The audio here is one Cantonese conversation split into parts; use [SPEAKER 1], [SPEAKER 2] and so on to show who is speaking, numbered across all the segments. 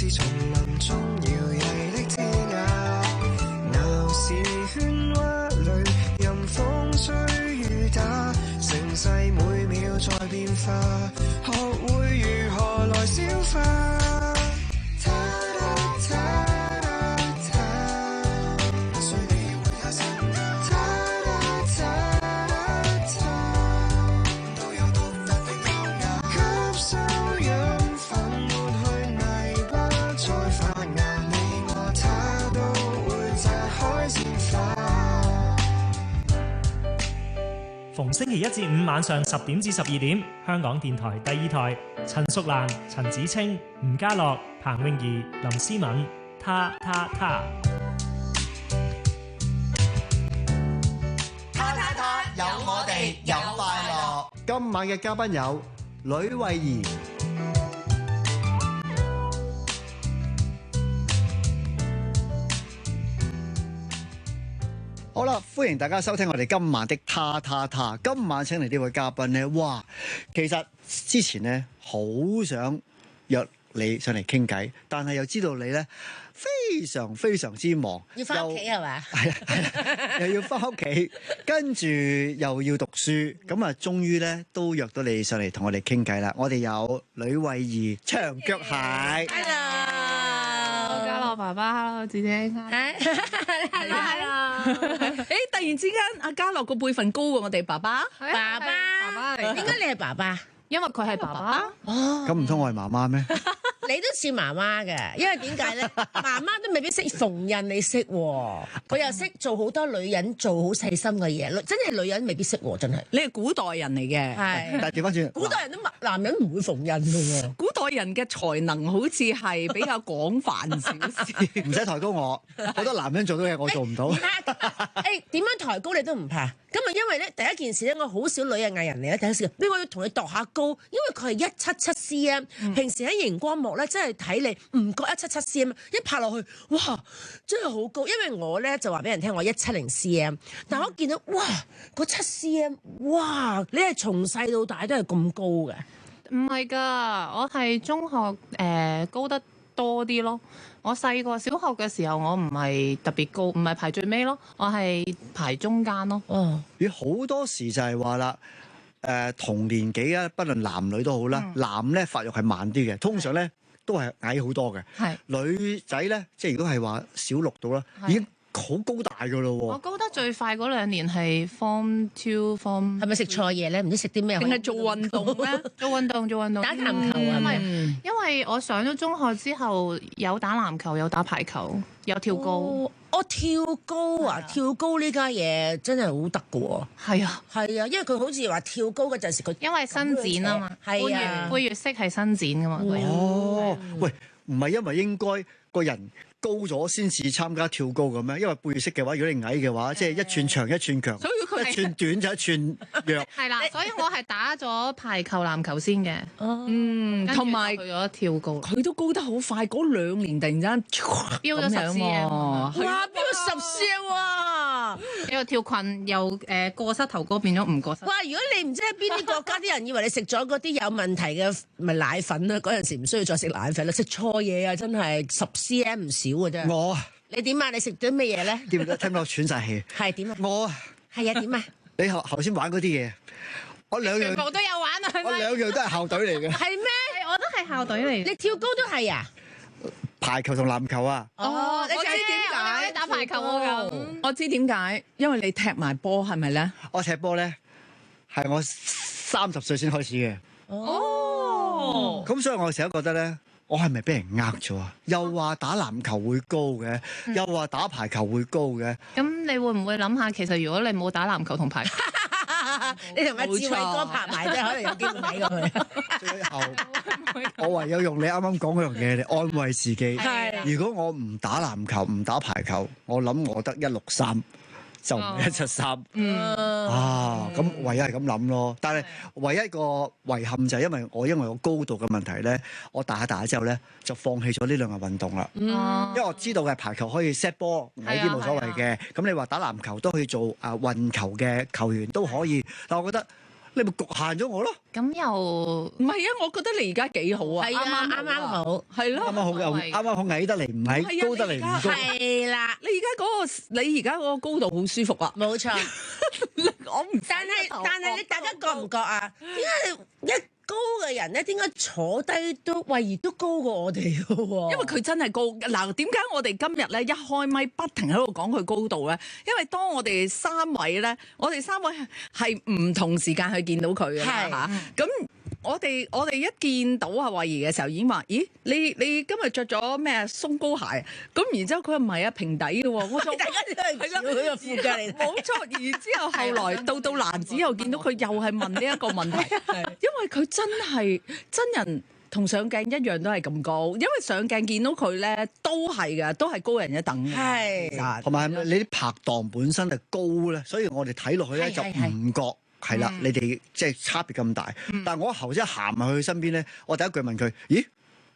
[SPEAKER 1] 是叢林中搖曳的天涯，鬧市喧嘩裏任風吹雨打，盛世每秒在變化，學會如何來消化。
[SPEAKER 2] 逢星期一至五晚上10點至12點，香港電台第二台，陳淑蘭、陳子清、吳家樂、彭詠儀、林思敏，他。
[SPEAKER 3] 有我哋，有快樂。
[SPEAKER 4] 今晚嘅嘉賓有呂慧儀。好啦，歡迎大家收聽我哋今晚的他。今晚請嚟呢位嘉賓呢，哇！其實之前呢，好想約你上嚟傾偈，但係又知道你呢非常之忙，
[SPEAKER 3] 要翻屋企係嘛？
[SPEAKER 4] 係啊，又要翻屋企，跟住又要讀書，咁啊，終於呢都約到你上嚟同我哋傾偈啦。我哋有呂慧儀長腳蟹。
[SPEAKER 5] Hello， 家樂爸爸 ，Hello， 子姐，係啊！誒，突然之間，阿家樂個輩分高過我哋爸爸，
[SPEAKER 3] 爸爸嚟，點解你係爸爸？
[SPEAKER 5] 因為佢係爸爸。
[SPEAKER 3] 哦，
[SPEAKER 4] 咁唔通我係媽媽咩？
[SPEAKER 3] 你都似媽媽嘅，因為點解咧？媽媽都未必識縫紉，你識喎。佢又識做好多女人做好細心嘅嘢，真係女人未必識喎，真係。
[SPEAKER 5] 你係古代人嚟嘅，
[SPEAKER 3] 係。
[SPEAKER 4] 但係調翻轉，
[SPEAKER 3] 古代人都男人唔會縫紉嘅喎。
[SPEAKER 5] 古代人嘅才能好似係比較廣泛少少。
[SPEAKER 4] 唔使抬高我，好多男人做到嘢我做唔到。
[SPEAKER 3] 誒點樣抬高你都唔怕。咁啊，因為咧第一件事咧，我好少女嘅藝人嚟咧。第一件事，我要同你度下高，因為佢係177 cm，平時喺熒光幕咧，真係睇你唔覺177 cm，一拍落去，哇，真係好高。因為我咧就話俾人聽我170 cm，但我見到哇，嗰7 cm，哇，你係從細到大都係咁高嘅？
[SPEAKER 6] 唔係㗎，我係中學高得多啲咯。我細個小學嘅時候，我唔係特別高，唔係排最尾咯，我係排中間咯。
[SPEAKER 3] 哦，
[SPEAKER 4] 好多時就係話啦，同年紀啊，不論男女都好啦，男咧發育係慢啲嘅，通常咧都係矮好多嘅。
[SPEAKER 6] 係
[SPEAKER 4] 女仔咧，即係如果係話小6到啦，已經好高大㗎咯喎。
[SPEAKER 6] 我高得最快嗰2年係 Form 2 Form。
[SPEAKER 3] 係咪食錯嘢咧？唔知食啲咩？
[SPEAKER 5] 定係做運動咧？
[SPEAKER 6] 做運動。
[SPEAKER 3] 打籃球係咪？
[SPEAKER 6] 因為我上咗中學之後，有打籃球，有打排球，有跳高。
[SPEAKER 3] 跳高啊！跳高呢家嘢真係好得㗎喎。
[SPEAKER 6] 係啊，
[SPEAKER 3] 係啊，因為佢好似話跳高嗰陣時，佢
[SPEAKER 6] 因為伸展啊嘛，
[SPEAKER 3] 係啊，
[SPEAKER 6] 背月式係伸展㗎嘛。
[SPEAKER 4] 哦，喂，唔係因為應該個人高咗先至參加跳高嘅咩？因為背式嘅話，如果你矮嘅話，即係一寸長一寸強，
[SPEAKER 5] 所以佢
[SPEAKER 4] 一寸短就一寸弱。
[SPEAKER 6] 係啦，所以我係打咗排球、籃球先嘅。
[SPEAKER 5] 同埋
[SPEAKER 6] 去咗跳高，
[SPEAKER 5] 佢都高得好快，嗰2年突然間
[SPEAKER 6] 飆咗10 cm，
[SPEAKER 3] 哇！飆咗10 cm 啊！
[SPEAKER 6] 又條裙又過膝頭哥變咗唔過膝。
[SPEAKER 3] 哇！如果你唔知喺邊啲國家啲人以為你食咗嗰啲有問題嘅咪奶粉啦，嗰陣時唔需要再食奶粉啦，食錯嘢啊！真係10 cm 唔少嘅啫。
[SPEAKER 4] 我
[SPEAKER 3] 你點啊？你食咗咩嘢咧？
[SPEAKER 4] 聽到喘晒氣。
[SPEAKER 3] 係點啊？
[SPEAKER 4] 我
[SPEAKER 3] 係啊點啊？
[SPEAKER 4] 你頭先玩嗰啲嘢，我兩樣
[SPEAKER 6] 全部都有玩啊！
[SPEAKER 4] 我兩樣都係校隊嚟嘅。
[SPEAKER 3] 係咩？
[SPEAKER 6] 我都係校隊嚟。
[SPEAKER 3] 你跳高都係啊？
[SPEAKER 4] 排球同籃球啊！
[SPEAKER 3] 哦，你
[SPEAKER 5] 我知點解
[SPEAKER 6] 打排球啊咁。
[SPEAKER 5] 我知點解，因為你踢埋波係咪咧？
[SPEAKER 4] 我踢波咧係我30歲先開始嘅。
[SPEAKER 5] 哦，
[SPEAKER 4] 咁所以我成日覺得咧，我係咪俾人呃咗啊？又話打籃球會高嘅，又話打排球會高嘅。
[SPEAKER 6] 咁你會唔會諗下，其實如果你冇打籃球同排球，
[SPEAKER 3] 你同阿志偉哥拍埋啫，可能有機會睇過佢。
[SPEAKER 4] 最後我唯有用你啱啱講嗰樣嘢嚟安慰自己。
[SPEAKER 3] 係
[SPEAKER 4] 如果我唔打籃球，唔打排球，我諗我得163。就唔係173。咁唯一係咁諗咯。但係唯一個遺憾就係因為我高度嘅問題咧，我大下之後咧就放棄咗呢兩個運動啦。因為我知道嘅排球可以 set 波，矮啲冇所謂嘅。咁你話打籃球都可以做運球嘅球員都可以，但我覺得你咪局限咗我咯。
[SPEAKER 6] 咁又
[SPEAKER 5] 唔係啊，我覺得你而家幾好啊，
[SPEAKER 3] 係啊，啱啱好，
[SPEAKER 5] 係咯，
[SPEAKER 4] 啱啱好啱啱好矮得嚟唔矮，高得嚟唔高。
[SPEAKER 3] 係啦，
[SPEAKER 5] 你而家嗰個高度好舒服啊！
[SPEAKER 3] 冇錯。
[SPEAKER 5] 我唔
[SPEAKER 3] 但係你大家覺唔覺啊？點解你一高嘅人咧，點解坐低都位移都高過我哋嘅喎？
[SPEAKER 5] 因為佢真係高嗱，點解我哋今日咧一開咪不停喺度講佢高度咧？因為當我哋三位係唔同時間去見到佢嘅嚇，咁。我哋一見到阿慧儀嘅時候已經話：咦，你今日着咗咩鬆高鞋？咁然之後佢話唔係啊，平底嘅喎。我
[SPEAKER 3] 大家都係照佢個褲腳嚟睇。
[SPEAKER 5] 冇錯。然之後後來到蘭子又見到佢又係問呢一個問題，因為佢真係真人同上鏡一樣都係咁高，因為上鏡見到佢咧都係嘅，都係高人一等嘅。
[SPEAKER 3] 係，
[SPEAKER 4] 同埋你啲拍檔本身係高咧，所以我哋睇落去咧就唔覺。係啦，你哋即係差別咁大，但係我頭先行埋去佢身邊咧，我第一句問佢：咦，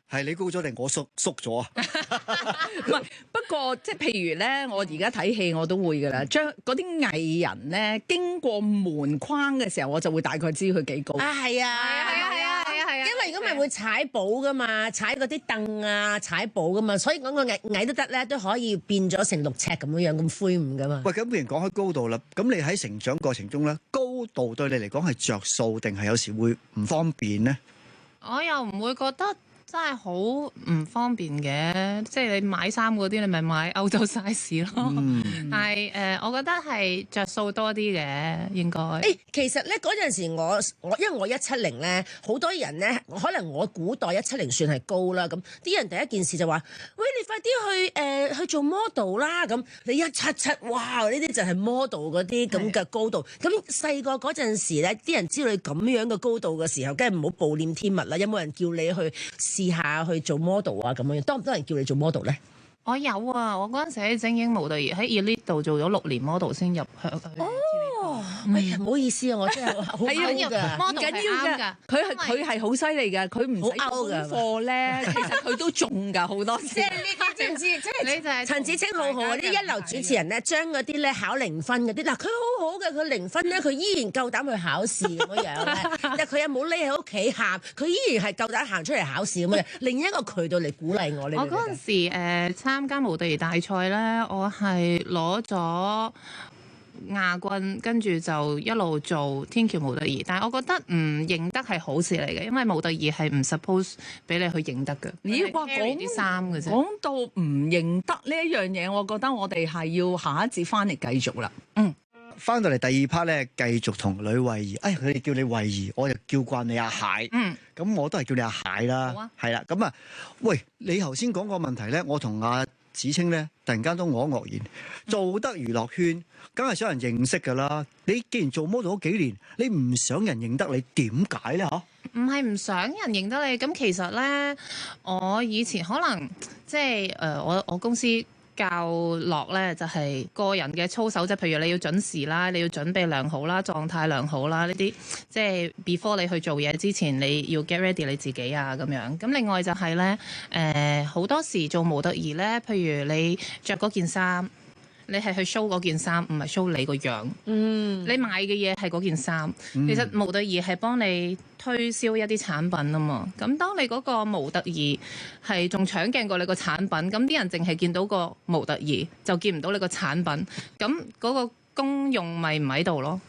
[SPEAKER 4] 係你高咗定我縮咗啊？
[SPEAKER 5] 唔係，不過即係譬如咧，我而家睇戲我都會㗎啦，將嗰啲藝人咧經過門框嘅時候，我就會大概知佢幾高。
[SPEAKER 3] 啊，係啊，因為如果咪會踩寶㗎嘛，踩嗰啲凳啊，踩寶㗎嘛，所以講個矮都得咧，都可以變咗成6尺咁樣咁魁梧㗎嘛。
[SPEAKER 4] 喂，咁既然講開高度啦，咁你喺成長過程中咧，高度對你嚟講係着數定係有時會唔方便咧？
[SPEAKER 6] 我又唔會覺得真係好唔方便嘅，即係你買衫嗰啲，你咪買歐洲 size 咯。但係我覺得係着數多啲嘅，應該。
[SPEAKER 3] 其實咧嗰陣時我因為我170咧，好多人咧，可能我古代170算係高啦。咁啲人第一件事就話：喂，你快啲去做 model 啦！咁你177，哇！呢啲就係 model 嗰啲咁嘅高度。咁細個嗰陣時咧，啲人知道你咁樣嘅高度嘅時候，梗係唔好暴殄天物啦。有冇人叫你去試下去做 model 啊？咁樣多唔多人叫你做 model 咧？
[SPEAKER 6] 我有啊，我嗰陣時喺精英模特兒喺 Elite 度做咗6年 model 先入去。
[SPEAKER 3] 哎呀，唔好意思啊，我真係好緊要㗎，
[SPEAKER 6] 唔緊要㗎。
[SPEAKER 5] 佢係好犀利㗎，佢唔使功課咧，其實佢都中㗎好多時。
[SPEAKER 3] 即係呢啲知唔知？即係
[SPEAKER 6] 你就係
[SPEAKER 3] 陳芷菁好好啊！啲一流主持人咧，將嗰啲咧考0分嗰啲，嗱佢好好嘅，佢0分咧，佢依然夠膽去考試咁樣咧。但佢有冇匿喺屋企喊？佢依然係夠膽行出嚟考試咁樣。另一個渠道嚟鼓勵我呢？
[SPEAKER 6] 我嗰陣時參加模特兒大賽咧，我係攞咗亞軍，跟住就一路做天橋模特兒。但係我覺得唔認得係好事嚟嘅，因為模特兒係唔 suppose 俾你去認得嘅。
[SPEAKER 5] 咦？哇！講
[SPEAKER 6] 啲衫嘅啫。
[SPEAKER 5] 講到唔認得呢一樣嘢，我覺得我哋係要下一節翻嚟繼續啦。
[SPEAKER 4] 翻到嚟第2 part 咧，繼續同呂慧儀。佢哋叫你慧儀，我就叫慣你阿蟹。咁我都係叫你阿蟹啦。
[SPEAKER 6] 好啊。
[SPEAKER 4] 係啦，咁啊，喂，你頭先講個問題咧，我同阿芷菁咧，突然間都愕然。做得娛樂圈，梗係想人認識㗎啦。你既然做 model 咗幾年，你唔想人認得你，點解咧？嚇？
[SPEAKER 6] 唔係唔想人認得你，咁其實咧，我以前可能即係我公司教落咧，就係個人嘅操守，即係譬如你要準時啦，你要準備良好啦，狀態良好啦，呢啲即係 before 你去做嘢之前，你要 get ready 你自己啊咁樣。咁另外就係咧，好多時做模特兒咧，譬如你着嗰件衫。你係去 show 嗰件衫，唔係 show 你個樣。你賣嘅嘢係嗰件衫。其實模特兒係幫你推銷一啲產品啊嘛。咁當你嗰個模特兒係仲搶鏡過你個產品，咁啲人淨係見到個模特兒，就見唔到你個產品。咁嗰個功用咪唔喺度咯。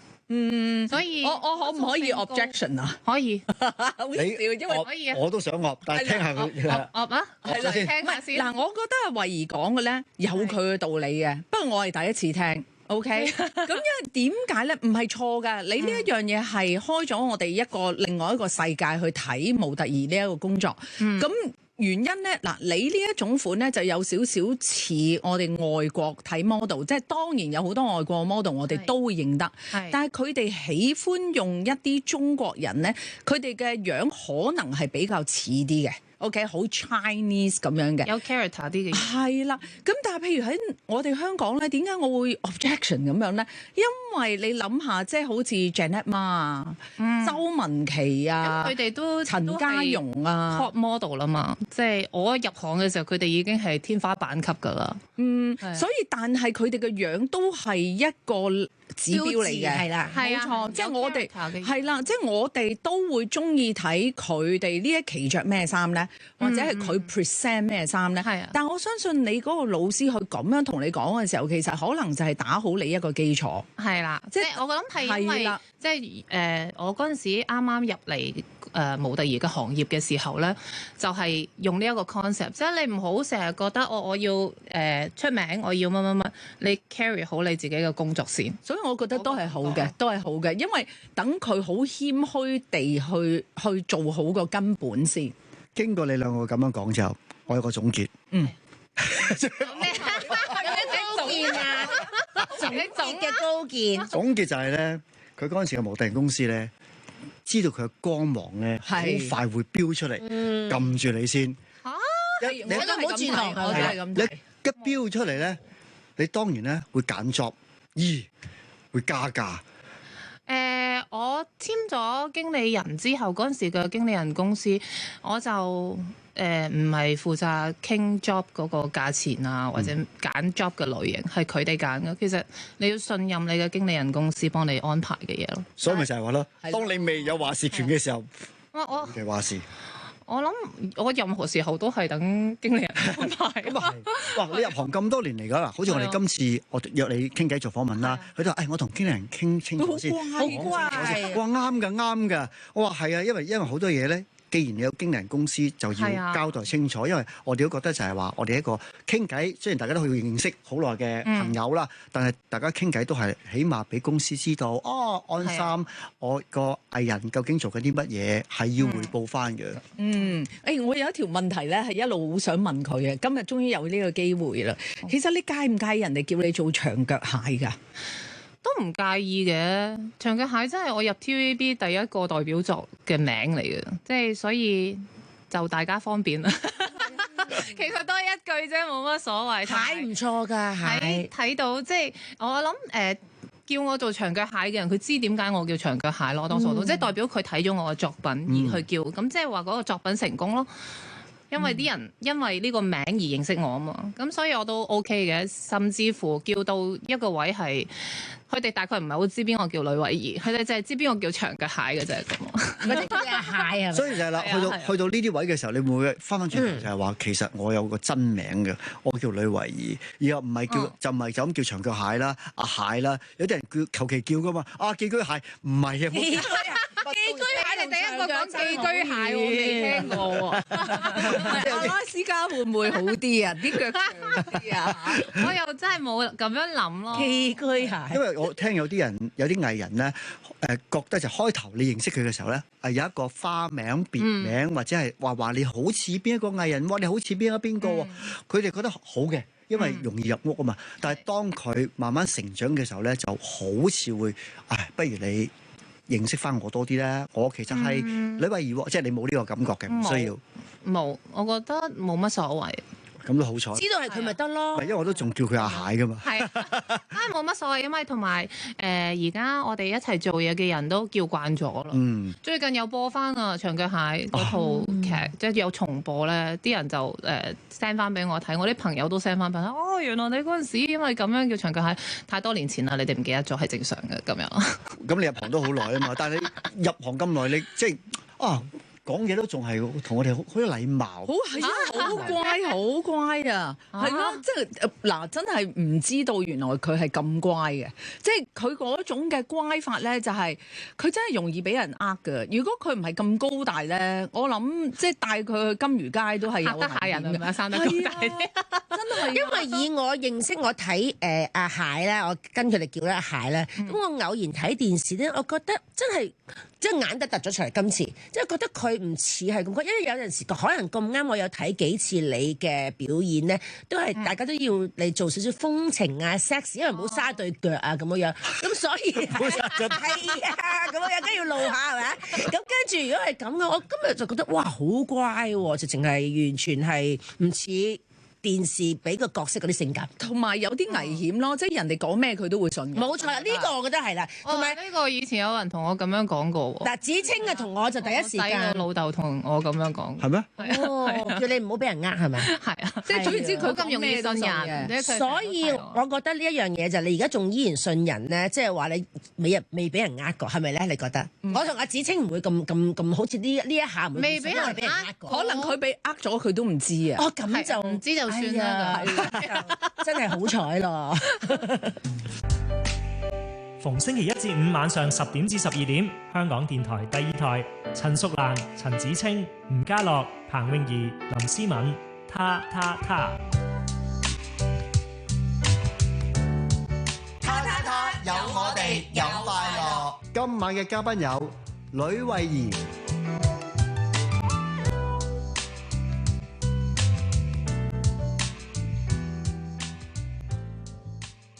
[SPEAKER 6] 所以
[SPEAKER 5] 我可唔可以 objection 啊？
[SPEAKER 6] 可以，
[SPEAKER 5] 好笑，因為
[SPEAKER 6] 可以啊。
[SPEAKER 4] 我都想噏，但係聽下佢。
[SPEAKER 6] 噏啊，
[SPEAKER 4] 係啦
[SPEAKER 6] 聽下先。
[SPEAKER 5] 嗱，我覺得阿慧儀講嘅咧有佢嘅道理嘅，不過我係第一次聽。OK，咁因為點解咧？唔係錯㗎，你呢一樣嘢係開咗我哋另外一個世界去睇模特兒呢一個工作。咁原因咧，嗱，你呢一種款咧就有少少似我哋外國睇 model， 即係當然有好多外國 model 我哋都會認得，但係佢哋喜歡用一啲中國人咧，佢哋嘅樣可能係比較似啲嘅。OK， 好 Chinese 咁樣嘅，
[SPEAKER 6] 有 character 啲嘅。
[SPEAKER 5] 係啦，咁但係譬如喺我哋香港咧，點解我會 objection 咁樣咧？因為你諗下，即係好似 Janet Ma 啊、周文琪啊，
[SPEAKER 6] 佢哋都
[SPEAKER 5] 陳家蓉啊
[SPEAKER 6] top model 啦嘛，即係我入行嘅時候，佢哋已經係天花板級㗎啦。
[SPEAKER 5] 所以但係佢哋嘅樣都係一個指標嚟嘅，
[SPEAKER 3] 係啦，
[SPEAKER 5] 冇錯，即係我哋
[SPEAKER 6] character 嘅
[SPEAKER 5] 係啦，即係我哋都會中意睇佢哋呢一期着咩衫咧，或者係佢 present 咩衫咧。
[SPEAKER 6] 係啊
[SPEAKER 5] 但我相信你嗰個老師去咁樣同你講嘅時候，其實可能就係打好你一個基礎。
[SPEAKER 6] 係啦，即係我諗係因為
[SPEAKER 5] 係啦
[SPEAKER 6] 即係我嗰陣時啱啱入嚟模特兒嘅行業嘅時候咧，就係用呢一個 concept，即係你唔好成日覺得我要出名，我要乜乜乜，你 carry 好你自己嘅工作先。
[SPEAKER 5] 所以我覺得都係好嘅，都係好嘅，因為等佢好謙虛地去做好個根本先。
[SPEAKER 4] 經過你兩個咁樣講之後，我有個總結。
[SPEAKER 3] 高見啊，總結嘅高見。
[SPEAKER 4] 總結就係咧，佢嗰陣時嘅模特兒公司咧，知道佢嘅光芒咧，好
[SPEAKER 5] 係
[SPEAKER 4] 快會飆出嚟，撳住你先。
[SPEAKER 5] 你
[SPEAKER 3] 我都冇轉行
[SPEAKER 5] 我都係咁
[SPEAKER 4] 你
[SPEAKER 5] 睇。
[SPEAKER 4] 一飆出嚟咧，你當然咧會揀 job，會加價。
[SPEAKER 6] 我簽咗經理人之後，嗰陣時嘅經理人公司，我就唔係負責傾 job 嗰個價錢啊，或者揀 job 嘅類型，係佢哋揀嘅。其實你要信任你嘅經理人公司幫你安排嘅嘢咯。
[SPEAKER 4] 所以咪就係話咯，
[SPEAKER 5] 係
[SPEAKER 4] 當你未有話事權嘅時候，
[SPEAKER 6] 我
[SPEAKER 4] 嘅話事。
[SPEAKER 6] 我諗我任何時候都係等經理人安排。
[SPEAKER 4] 咁啊係，哇！你入行咁多年嚟㗎啦，好似我哋今次我約你傾偈做訪問啦，佢都話：我同經理人傾清楚先，
[SPEAKER 5] 好乖
[SPEAKER 4] 講清楚先。我話啱㗎，啱㗎。我話係啊，因為好多嘢咧。既然你有經理人公司，就要交代清楚，因為我哋都覺得就係話，我哋一個傾偈，雖然大家都去認識好耐嘅朋友啦，但係大家傾偈都係起碼俾公司知道，安心我個藝人究竟做緊啲乜嘢，係要彙報翻嘅。
[SPEAKER 5] 我有一條問題咧，係一路好想問佢嘅，今日終於有呢個機會啦。其實你介唔介意人哋叫你做長腳蟹㗎？
[SPEAKER 6] 都唔介意嘅，長腳蟹真係我入 TVB 第一個代表作嘅名嚟嘅，即係所以就大家方便啦。其實都係一句啫，冇乜所謂。
[SPEAKER 3] 蟹唔錯㗎，蟹
[SPEAKER 6] 睇到即係我諗叫我做長腳蟹嘅人，佢知點解我叫長腳蟹咯，多數都即係代表佢睇咗我嘅作品而去叫，咁即係話嗰個作品成功咯。因為啲人因為呢個名而認識我啊嘛，咁所以我都 OK 嘅，甚至乎叫到一個位係，佢哋大概唔係好知邊個叫呂慧儀，佢哋淨係知邊個叫長腳蟹嘅啫咁。
[SPEAKER 3] 嗰啲叫蟹啊。
[SPEAKER 4] 所以就係啦，去到呢啲位嘅時候，你會唔會翻返轉頭就係話，其實我有個真名嘅，我叫呂慧儀，而又唔係叫就唔係就咁叫長腳蟹啦、阿蟹啦，有啲人叫求其叫噶嘛，寄居蟹唔係啊。
[SPEAKER 6] 寄居蟹，你第一個講寄居蟹，我未聽過喎。
[SPEAKER 5] 阿拉斯加會唔會好啲啊？啲腳長啲啊？
[SPEAKER 6] 我又真係冇咁樣諗咯。
[SPEAKER 3] 寄居蟹。
[SPEAKER 4] 因為我聽有啲藝人咧，覺得就開頭你認識佢嘅時候咧，有一個花名、別名或者係話你好似邊一個藝人，你好似邊一邊個喎，佢哋覺得好嘅。因為容易入屋啊嘛。但係當佢慢慢成長嘅時候咧，就好似會，不如你認識翻我多啲咧。我其實係呂慧儀喎，即係你冇呢個感覺嘅，唔需要。
[SPEAKER 6] 冇，我覺得冇乜所謂。
[SPEAKER 4] 咁都好彩。
[SPEAKER 3] 知道係佢咪得咯。
[SPEAKER 4] 因為我都仲叫佢阿蟹噶嘛。
[SPEAKER 6] 係，冇乜所謂，因為同埋而家我哋一齊做嘢嘅人都叫慣咗咯。最近又播翻啊長腳蟹嗰套劇，即係有重播咧，啲人就send 翻俾我睇，我啲朋友都 send 翻俾我。原來你嗰陣時因為咁樣叫長腳蟹，太多年前啦，你哋唔記得咗係正常嘅咁樣。
[SPEAKER 4] 咁你入行都好耐啊嘛，但係你入行咁耐，你即係講嘢都仲係同我哋好有禮貌，
[SPEAKER 5] 好係啊，好乖，好乖啊，係咯，即係嗱，真係唔知道原來佢係咁乖嘅，即係佢嗰種嘅乖法咧，就係佢真係容易俾人呃㗎。如果佢唔係咁高大咧，我諗即係帶佢去金魚街都係有
[SPEAKER 6] 得嚇人係咪？生得咁大啲，
[SPEAKER 5] 真係。
[SPEAKER 3] 因為以我認識我睇阿蟹咧，我跟佢哋叫咧阿蟹咧，咁我偶然睇電視咧，我覺得真係即係眼都突咗出嚟。今次即係覺得佢唔似係咁，因為有陣時可能咁啱，我有睇幾次你嘅表演咧，都係大家都要你做少少風情啊、sex， 因為唔好嘥對腳啊咁樣，咁所以係啊咁樣，梗係要露下係咪？咁跟住如果係咁嘅，我今日就覺得哇好乖喎，直情係完全係唔似電視俾個角色嗰啲性格。
[SPEAKER 5] 同埋有啲危險咯，即係人哋講咩佢都會信嘅。
[SPEAKER 3] 冇錯啦，呢個我覺得係啦，同埋
[SPEAKER 6] 呢個以前有人同我咁樣講過喎。
[SPEAKER 3] 嗱，子清啊同我就第一時間，
[SPEAKER 6] 我老豆同我咁樣講。
[SPEAKER 4] 係咩？
[SPEAKER 3] 哦，叫你唔好俾人呃係咪？
[SPEAKER 6] 係啊，
[SPEAKER 5] 即係總言之，佢
[SPEAKER 6] 咁容易信人。
[SPEAKER 3] 所以我覺得呢一樣嘢就係你而家仲依然信人咧，即係話你未俾人呃過，係咪咧？你覺得？我同阿子清唔會咁好似呢一下
[SPEAKER 6] 未俾人
[SPEAKER 3] 呃過，
[SPEAKER 5] 可能佢俾呃咗佢都唔知啊。
[SPEAKER 3] 哦，咁就
[SPEAKER 6] 唔知就算啦，
[SPEAKER 3] 真係好彩咯。
[SPEAKER 2] 逢星期一至五晚上10點至12點，香港電台第二台，陳淑蘭、陳子清、吳家樂、彭詠儀、林思敏，他。
[SPEAKER 1] 有我哋有快樂。
[SPEAKER 4] 今晚嘅嘉賓有呂慧儀。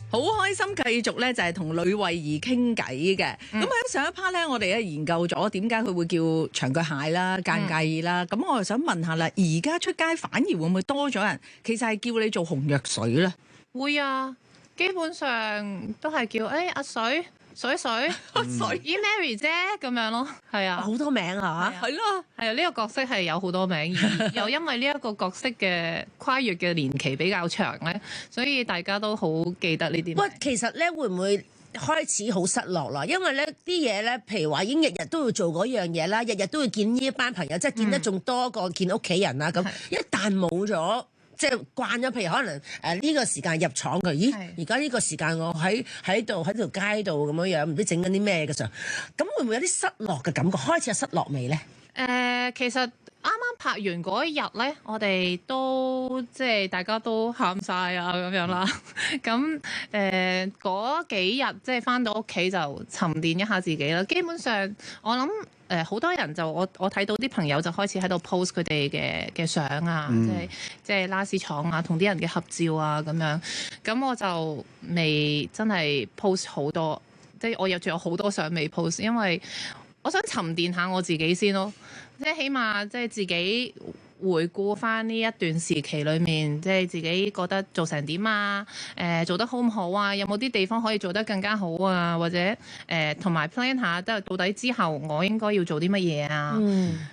[SPEAKER 5] 好開心繼續咧，就係同呂慧儀傾偈嘅。咁喺上一 part 咧，我哋咧研究咗點解佢會叫長腳蟹啦、介唔介意啦。咁我就想問下啦，而家出街反而會唔會多咗人，其實係叫你做紅藥水咧？
[SPEAKER 6] 會啊，基本上都係叫阿水。水以 Mary 啫咁樣咯，係啊，
[SPEAKER 3] 好多名嚇，
[SPEAKER 5] 係咯，
[SPEAKER 6] 係啊，呢個角色係有好多名，又因為呢一個角色嘅跨越嘅年期比較長咧，所以大家都好記得呢啲名。
[SPEAKER 3] 喂，其實咧會唔會開始好失落啦？因為咧啲嘢咧，譬如話已經日日都要做嗰樣嘢啦，日日都要見呢一班朋友，即係見得仲多過見屋企人啦。咁一旦冇咗。即係慣咗，譬如可能呢個時間入廠嘅，咦？而家呢個時間我喺條街度咁樣樣，唔知整緊啲咩嘅時候，咁會唔會有啲失落嘅感覺？開始有失落未咧？
[SPEAKER 6] 其實啱啱拍完嗰一日咧，我哋都即係大家都喊晒啊咁樣啦。咁嗰幾日即係返到屋企就沉澱一下自己啦。基本上我諗。好多人就我睇到啲朋友就開始喺度 post 佢哋嘅相啊，即係拉絲廠啊，同啲人嘅合照啊咁樣。咁我就未真係 post 好多，即係我仲有好多相未 post，因為我想沉澱下我自己先咯，即係起碼即係自己。回顧翻呢一段時期裏面，即係自己覺得做成點啊？做得好唔好啊？有冇啲地方可以做得更加好啊？或者同埋 plan 下，到底之後我應該要做啲乜嘢啊？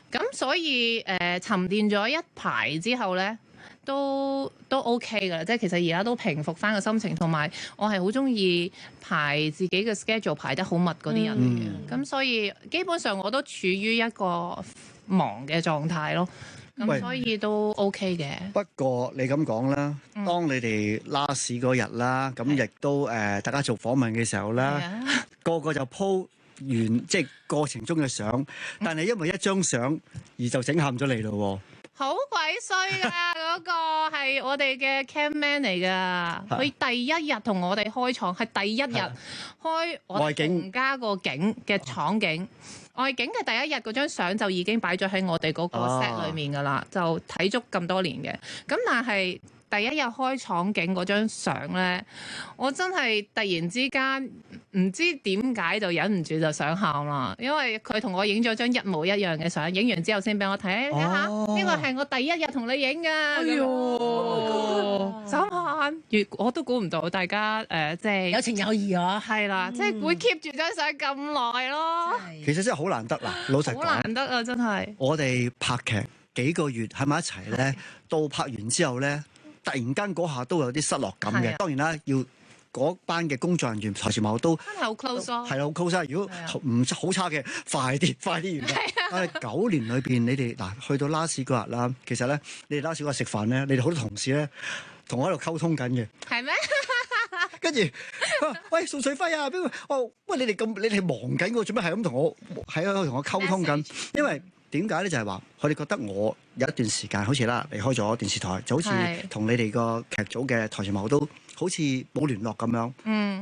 [SPEAKER 6] 咁所以沉澱咗一排之後咧，都 OK 噶啦。即係其實而家都平復翻個心情，同埋我係好中意排自己嘅 schedule 排得好密嗰啲人嚟嘅。咁所以基本上我都處於一個忙嘅狀態咯。咁所以都 OK 嘅。
[SPEAKER 4] 不過你咁講啦，當你哋拉屎嗰日啦，咁亦都大家做訪問嘅時候啦，個個就 po 完即係過程中嘅相，但係因為一張相而就整喊咗你咯喎。
[SPEAKER 6] 好鬼衰㗎！嗰個係我哋嘅 camman 嚟㗎，佢第一日同我哋開廠，係第一日開我哋同家個景嘅廠景。外景嘅第一日嗰張相就已經擺咗喺我哋嗰個 set 裏面㗎啦，就睇足咁多年嘅。咁但係第一日開廠景嗰張相咧，我真係突然之間唔知點解就忍唔住就想喊啦，因為佢同我影咗張一模一樣嘅相，影完之後先俾我睇，睇下呢個係我第一日同你影㗎。哎呦，想喊，我都估唔到大家即係
[SPEAKER 3] 有情有義啊，
[SPEAKER 6] 係啦，即係會 keep 住張相咁耐咯。
[SPEAKER 4] 其實真係好難得啦，老實講。
[SPEAKER 6] 好難得啊，真係。
[SPEAKER 4] 我哋拍劇幾個月喺埋一齊咧，到拍完之後咧，突然間嗰下都有啲失落感嘅。當然啦，要嗰班嘅工作人員、台前幕都
[SPEAKER 6] 真係好 close 咯。
[SPEAKER 4] 係啦，好 close 啊！如果唔好差嘅，快啲完啦。但係9年裏邊，你哋嗱去到 last 嗰日啦，其實咧，你哋 last 嗰日食飯咧，你哋好多同事咧同我喺度溝通緊嘅。
[SPEAKER 6] 係咩？
[SPEAKER 4] 跟住，喂，宋水輝啊，邊個？哦，喂，你哋忙緊喎，做咩係咁同我喺度同我溝通緊？因為點解咧？就係話佢哋覺得我有一段時間好似啦離開咗電視台，就好似同你哋個劇組嘅台前幕後都好似冇聯絡咁樣。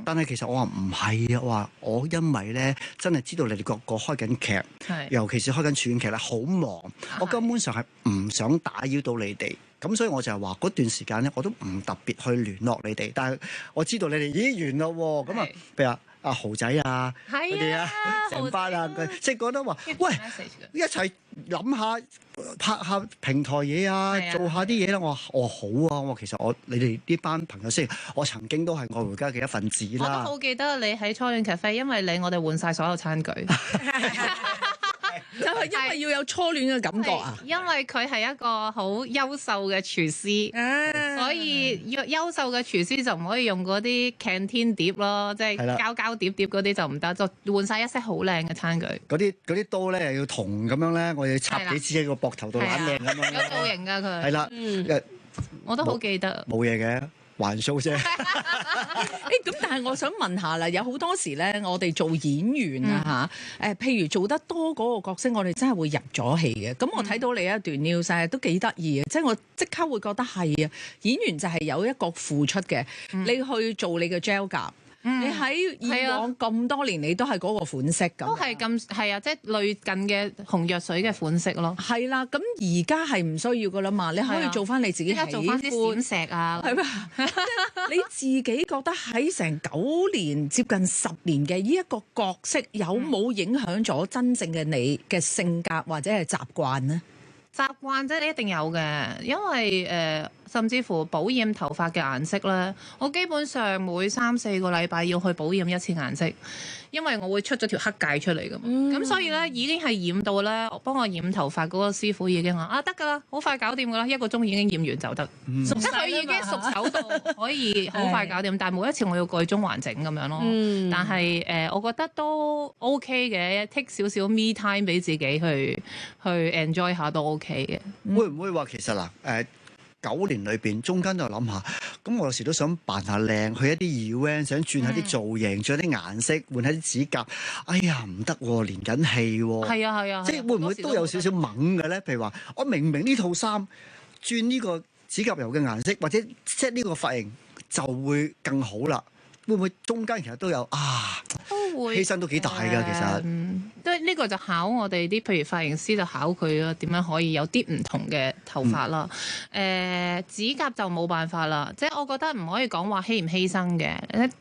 [SPEAKER 4] 但係其實我話唔係啊，我話我因為咧真係知道你哋個開緊劇，尤其是開緊處境劇咧好忙，我根本上係唔想打擾到你哋。咁所以我就係話嗰段時間咧，我都唔特別去聯絡你哋。但係我知道你哋已經完啦喎。咁啊，譬如話阿豪仔啊嗰啲啊，成班啊，佢即係覺得話，喂，一齊諗下拍下平台嘢啊，做下啲嘢啦。我話好啊，我話其實你哋呢班朋友先，我曾經都係愛回家嘅一份子啦。
[SPEAKER 6] 我都好記得你喺初戀咖啡，因為我哋換晒所有餐具。
[SPEAKER 5] 就係因為要有初戀嘅感覺啊！
[SPEAKER 6] 因為佢係一個好優秀嘅廚師，所以優秀嘅廚師就唔可以用嗰啲 canteen 碟咯，即係膠碟嗰啲就唔得，就換晒一 set 好靚嘅餐具。
[SPEAKER 4] 嗰啲刀咧又要銅咁樣咧，我要插幾支喺個膊頭度懶靚咁樣。
[SPEAKER 6] 有造型㗎佢。
[SPEAKER 4] 係啦，
[SPEAKER 6] 我都好記得。
[SPEAKER 4] 冇嘢嘅。還 show 啫。
[SPEAKER 5] 咁但係我想問下啦，有好多時咧，我哋做演員啊嚇，譬如做得多嗰個角色，我哋真係會入咗戲嘅。咁我睇到你一段 news 都幾得意嘅，即係我即刻會覺得係啊，演員就係有一個付出嘅，你去做你嘅 gel 甲。你喺以往咁多年，你都係嗰個款式咁，
[SPEAKER 6] 都係咁係啊，即係類近嘅紅藥水嘅款式咯。
[SPEAKER 5] 係啦，咁而家係唔需要噶啦嘛，你可以做翻你自己喜歡，
[SPEAKER 6] 做翻啲閃石啊，
[SPEAKER 5] 係嘛？你自己覺得喺成9年接近10年嘅呢一個角色，有冇影響咗真正嘅你嘅性格或者係習慣呢？
[SPEAKER 6] 習慣即係一定有嘅，因為甚至乎保染頭髮嘅顏色咧，我基本上每3-4個禮拜要去保染一次顏色，因為我會出咗條黑界出嚟㗎嘛。咁所以咧已經係染到咧，幫我染頭髮嗰個師傅已經話得㗎啦，好快搞掂㗎啦，1個鐘已經染完就得。即係佢已經熟手到可以好快搞掂，但係每一次我要個中環整咁樣咯。但係我覺得都 OK 嘅，take 少少 me time 俾自己去 enjoy 下都 OK 嘅。
[SPEAKER 4] 會唔會話其實嗱9年裏邊，中間就諗下，咁我有時都想扮下靚，去一啲 event，想轉下啲造型，轉下啲顏色，換下啲指甲。哎呀，唔得喎，練緊戲喎。
[SPEAKER 6] 係啊，
[SPEAKER 4] 即係會唔會都有少少懵嘅咧？譬如話，我明明呢套衫轉呢個指甲油嘅顏色，或者 set 呢個髮型就會更好啦。會唔會中間其實都有
[SPEAKER 6] 都會
[SPEAKER 4] 犧牲都幾大㗎？其實
[SPEAKER 6] 都呢個就考我哋啲，譬如髮型師就考佢咯，點樣可以有啲唔同嘅頭髮啦。指甲就冇辦法啦，即係我覺得唔可以講話犧唔犧牲嘅，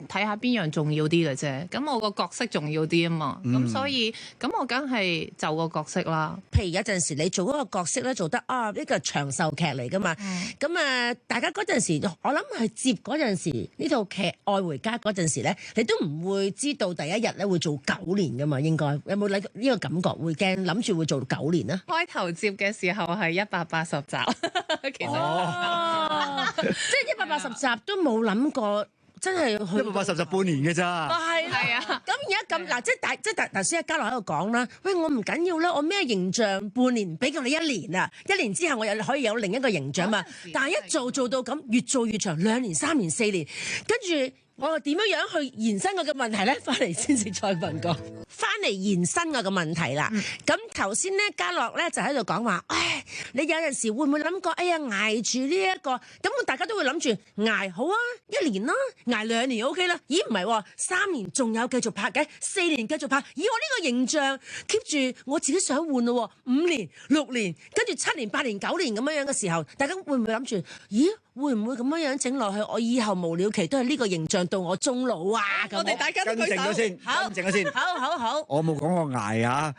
[SPEAKER 6] 睇下邊樣重要啲嘅啫。咁我個角色重要啲啊嘛，咁所以咁我梗係就個角色啦。
[SPEAKER 3] 譬如有陣時你做嗰個角色咧，做得呢個長壽劇嚟㗎嘛，咁大家嗰陣時，我諗係接嗰陣時呢套劇《愛回家》嗰陣時咧，你都唔會知道第一日咧會做9年㗎嘛，應該有冇呢個感覺？會驚諗住會做9年啊？
[SPEAKER 6] 開頭接嘅時候係180集，其實
[SPEAKER 3] 即係180集都冇諗過。真係
[SPEAKER 4] 180集半年嘅咋？
[SPEAKER 6] 係啊！
[SPEAKER 3] 咁而家咁嗱，即係頭先阿嘉樂喺度講啦。喂，我唔緊要啦，我咩形象半年俾夠你1年啊！1年之後我又可以有另一個形象嘛。但係一做到咁，越做越長，2年、3年、4年，跟住我又點樣去延伸我嘅問題咧？翻嚟先至再問過。翻嚟延伸我嘅問題啦。咁頭先咧，嘉樂咧就喺度講話，唉，你有陣時會唔會諗過？哎呀，捱住呢一個，咁大家都會諗住捱好啊，1年啦，捱2年 OK 啦。咦，唔係喎，3年仲有繼續拍嘅，4年繼續拍。咦，我呢個形象 keep 住我自己想換咯喎，5年、6年，跟住7年、8年、9年咁樣嘅時候，大家會唔會諗住？咦？會唔會咁樣整落去？我以後無了期都係呢個形象到我終老啊！
[SPEAKER 5] 我哋大家都
[SPEAKER 4] 更正咗先，更正咗先。
[SPEAKER 3] 好。
[SPEAKER 4] 我冇講我捱啊，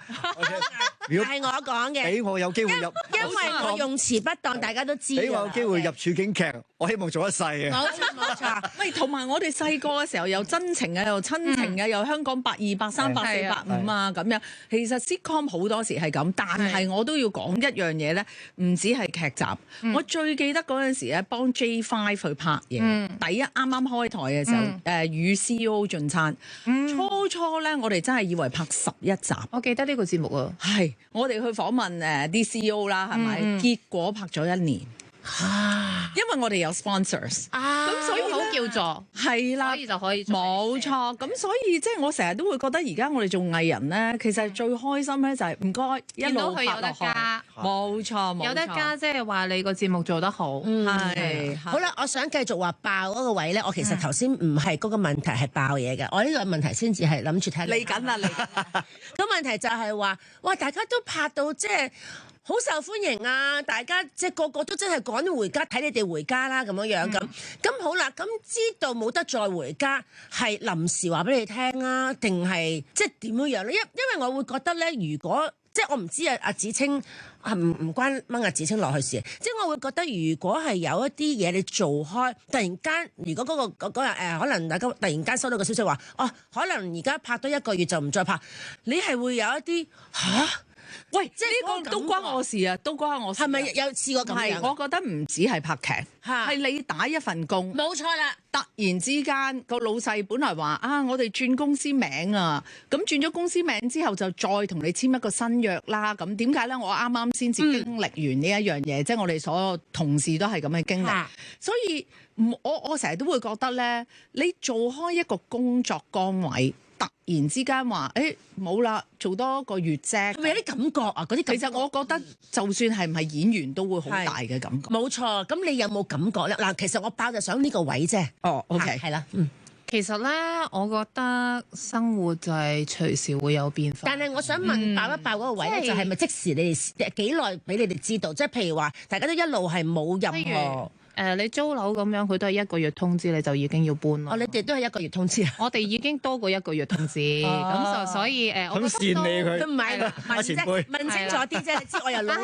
[SPEAKER 3] 係我講嘅。
[SPEAKER 4] 俾我有機會入，
[SPEAKER 3] 因為我用詞不當，大家都知。
[SPEAKER 4] 俾我有機會入處境劇，我希望做一世啊！
[SPEAKER 3] 冇錯。
[SPEAKER 5] 喂，同埋我哋細個嘅時候又真情啊，又親情啊，又香港828、384、85啊咁樣。其實 sitcom 好多時係咁，但係我都要講一樣嘢咧，唔止係劇集。我最記得嗰陣時咧，幫 J5 去拍嘢，第一啱啱開台嘅時候，與 CEO 進餐。初咧，我哋真係以為拍11集。
[SPEAKER 6] 我記得呢個節目啊，
[SPEAKER 5] 係我哋去訪問啲 CEO 啦，係咪？結果拍咗1年。因為我哋有 sponsors，咁所以
[SPEAKER 6] 好叫座
[SPEAKER 5] 係啦，
[SPEAKER 6] 所以就可以
[SPEAKER 5] 冇錯。咁所以即係我成日都會覺得而家我哋做藝人咧，其實最開心咧就係唔該一路拍落去，冇錯，
[SPEAKER 6] 有得加，即係話你個節目做得好。
[SPEAKER 5] 係
[SPEAKER 3] 好啦，我想繼續話爆嗰個位咧，我其實頭先唔係嗰個問題係爆嘢嘅，我呢個問題先至係諗住睇
[SPEAKER 5] 嚟緊啦。
[SPEAKER 3] 咁問題就係話，哇！大家都拍到即係好受歡迎啊！大家即係個個都真係趕回家睇你哋回家啦咁樣樣咁。咁好啦，咁知道冇得再回家，係臨時話俾你聽啊，定係即係點樣樣咧？因為我會覺得咧，如果即係我唔知阿芷菁唔關掹阿芷菁落去事，即係我會覺得如果係有一啲嘢你做開，突然間如果嗰日可能大家突然間收到個消息話，可能而家拍多1個月就唔再拍，你係會有一啲嚇。
[SPEAKER 5] 喂，即係呢個都關我事啊，都關我事。
[SPEAKER 3] 係咪有試過咁樣？
[SPEAKER 5] 係，我覺得唔止係拍劇，係你打一份工。
[SPEAKER 3] 冇錯啦！
[SPEAKER 5] 突然之間個老細本來話我哋轉公司名啊，咁轉咗公司名之後就再同你簽一個新約啦。咁點解咧？我啱啱先至經歷完呢一樣嘢，即係我哋所有同事都係咁嘅經歷，所以我成日都會覺得咧，你做開一個工作崗位。突然之間話，冇啦，做多個月啫。係咪有啲感覺啊？嗰啲其實我覺得，就算係唔係演員，都會好大嘅感覺。
[SPEAKER 3] 冇錯，咁你有冇感覺咧？嗱，其實我爆就想呢個位啫。
[SPEAKER 5] 哦，OK，
[SPEAKER 3] 係啦，
[SPEAKER 6] 其實咧，我覺得生活就係隨時會有變化。
[SPEAKER 3] 但係我想問，爆一爆嗰個位咧，就係咪即時你哋幾耐俾你哋知道？即係譬如話，大家都一路係冇任何。
[SPEAKER 6] 你租樓咁樣，佢都係1個月通知你就已經要搬咯。
[SPEAKER 3] 你哋都係1個月通知啊？
[SPEAKER 6] 我哋已經多過1個月通知，咁就所以我
[SPEAKER 4] 咁善利佢。
[SPEAKER 3] 唔係問前輩問清楚啲啫，你知我又老，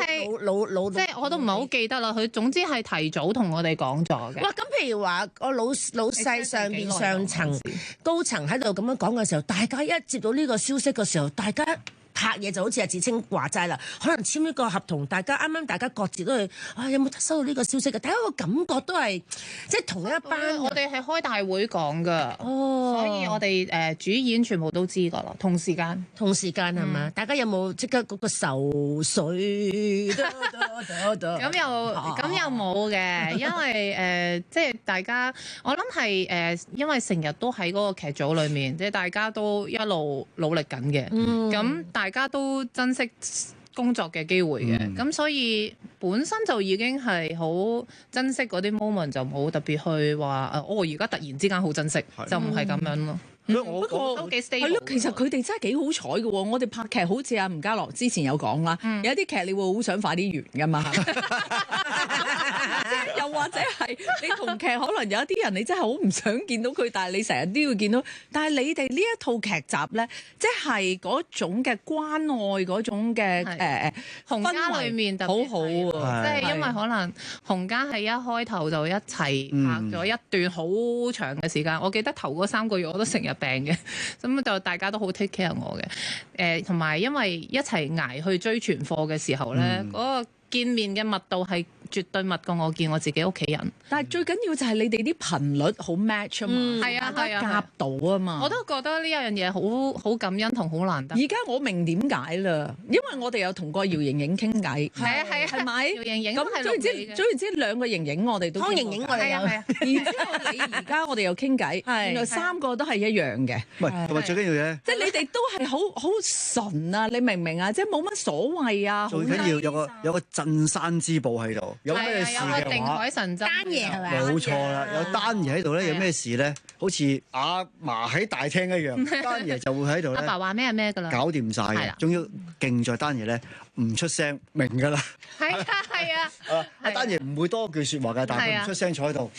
[SPEAKER 6] 即係我都唔係好記得啦。佢總之係提早同我哋講咗嘅。
[SPEAKER 3] 哇！咁譬如話個老細上層高層喺度咁樣講嘅時候，大家一接到呢個消息嘅時候，大家。拍嘢就好似阿芷菁話齋啦，可能簽呢個合同，大家大家各自都係有冇收到呢個消息嘅？大家個感覺都係即係同一班。
[SPEAKER 6] 我哋係開大會講㗎，所以我哋主演全部都知㗎啦，同時間
[SPEAKER 3] 係嘛？大家有冇即刻嗰個愁緒？
[SPEAKER 6] 咁又冇嘅，因為即係大家，我諗係因為成日都喺嗰個劇組裏面，即係大家都一路努力緊嘅，咁大家都珍惜工作嘅機會嘅，咁所以本身就已經係好珍惜嗰啲 moment，就冇特別去話而家突然之間好珍惜，就唔係咁樣咯。
[SPEAKER 5] 不過
[SPEAKER 6] 都幾 stable。
[SPEAKER 5] 係咯，其實佢哋真係幾好彩嘅喎。我哋拍劇好似阿吳家樂之前有講啦，有啲劇你會好想快啲完㗎嘛。即係又或者係你同劇可能有一啲人你真係好唔想見到佢，但係你成日都要見到。但係你哋呢一套劇集咧，即係嗰種嘅關愛嗰種嘅
[SPEAKER 6] 洪家裏面特別
[SPEAKER 5] 好好喎，
[SPEAKER 6] 即係因為可能洪家係一開頭就一齊拍咗一段好長嘅時間。我記得頭嗰3個月我都成日病嘅，咁就大家都好 take care 我嘅。同埋因為一齊捱去追存貨嘅時候咧，嗰個見面嘅密度係絕對密過我見我自己屋企人。
[SPEAKER 5] 但係最緊要就係你哋啲頻率好 match 啊嘛，
[SPEAKER 6] 係啊係啊，
[SPEAKER 5] 夾到啊嘛。
[SPEAKER 6] 我都覺得呢一樣嘢好感恩同好難得。
[SPEAKER 5] 而家我明點解啦，因為我哋有同過姚盈盈傾偈。
[SPEAKER 6] 係啊係啊，
[SPEAKER 5] 係咪？
[SPEAKER 6] 姚盈盈
[SPEAKER 5] 咁總言之2個盈盈我哋都
[SPEAKER 3] 湯盈盈我哋有。
[SPEAKER 6] 係啊。
[SPEAKER 5] 然之後你而家我哋又傾偈，原來3個都係一樣嘅。
[SPEAKER 4] 唔係，同埋最緊要嘅，
[SPEAKER 5] 即係你哋都係好純啊！你明唔明啊？即係冇乜所謂啊！
[SPEAKER 4] 最緊要有個鎮山之寶喺度，有咩事嘅
[SPEAKER 6] 定
[SPEAKER 4] 話，
[SPEAKER 6] 海神針
[SPEAKER 3] 丹爺係咪？
[SPEAKER 4] 冇錯啦，有丹爺喺度咧，有咩事咧，好似阿嫲喺大廳一樣，丹爺就會喺度咧。
[SPEAKER 6] 阿爸話咩係咩㗎啦？
[SPEAKER 4] 搞掂晒嘅，仲要勁在丹爺咧唔出聲，明㗎啦。
[SPEAKER 6] 係啊。
[SPEAKER 4] 阿丹爺唔會多句説話㗎，但係佢唔出聲坐喺度，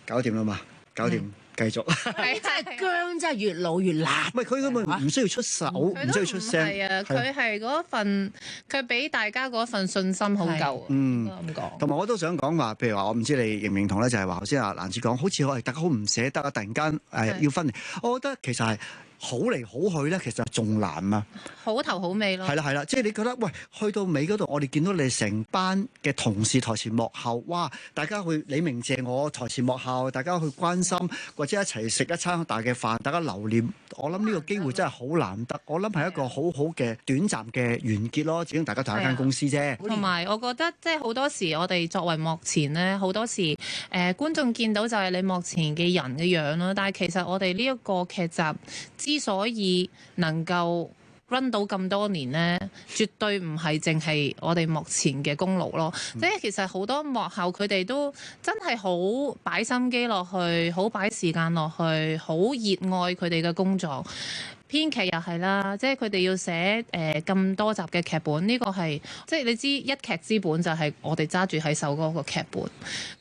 [SPEAKER 4] 搞掂啦嘛，搞掂。繼續，
[SPEAKER 3] 係真係薑真係越老越辣。
[SPEAKER 4] 唔係佢根本唔需要出手，唔需要出聲。
[SPEAKER 6] 係啊，佢係嗰份，佢俾大家嗰份信心好夠。咁講。
[SPEAKER 4] 同埋我都想講話，譬如話我唔知你認唔認同咧，就係話頭先阿蘭子講，好似我哋大家好唔捨得啊，突然間要分離。我覺得其實係好嚟好去咧，其實仲難啊。
[SPEAKER 6] 好頭好尾咯。
[SPEAKER 4] 係啦，即係你覺得喂，去到尾嗰度，我哋見到你成班嘅同事台前幕後，哇！大家去你鳴謝我台前幕後，大家去關心，或者一齊食一餐大嘅飯，大家留念。我諗呢個機會真係好難得，我諗係一個好好嘅短暫嘅完結咯。始終大家同一間公司啫。
[SPEAKER 6] 同埋我覺得即係好多時，我哋作為幕前咧，好多時觀眾見到就係你幕前嘅人嘅樣啦。但係其實我哋呢一個劇集之所以能夠 run 到咁多年呢，絕對唔係淨係我哋幕前嘅功勞咯。即係其實好多幕後佢哋都真係好擺心機落去，好擺時間落去，好熱愛佢哋嘅工作。編劇又係啦，即係佢哋要寫咁多集嘅劇本，呢個係即係你知一劇之本就係我哋揸住喺手嗰個劇本，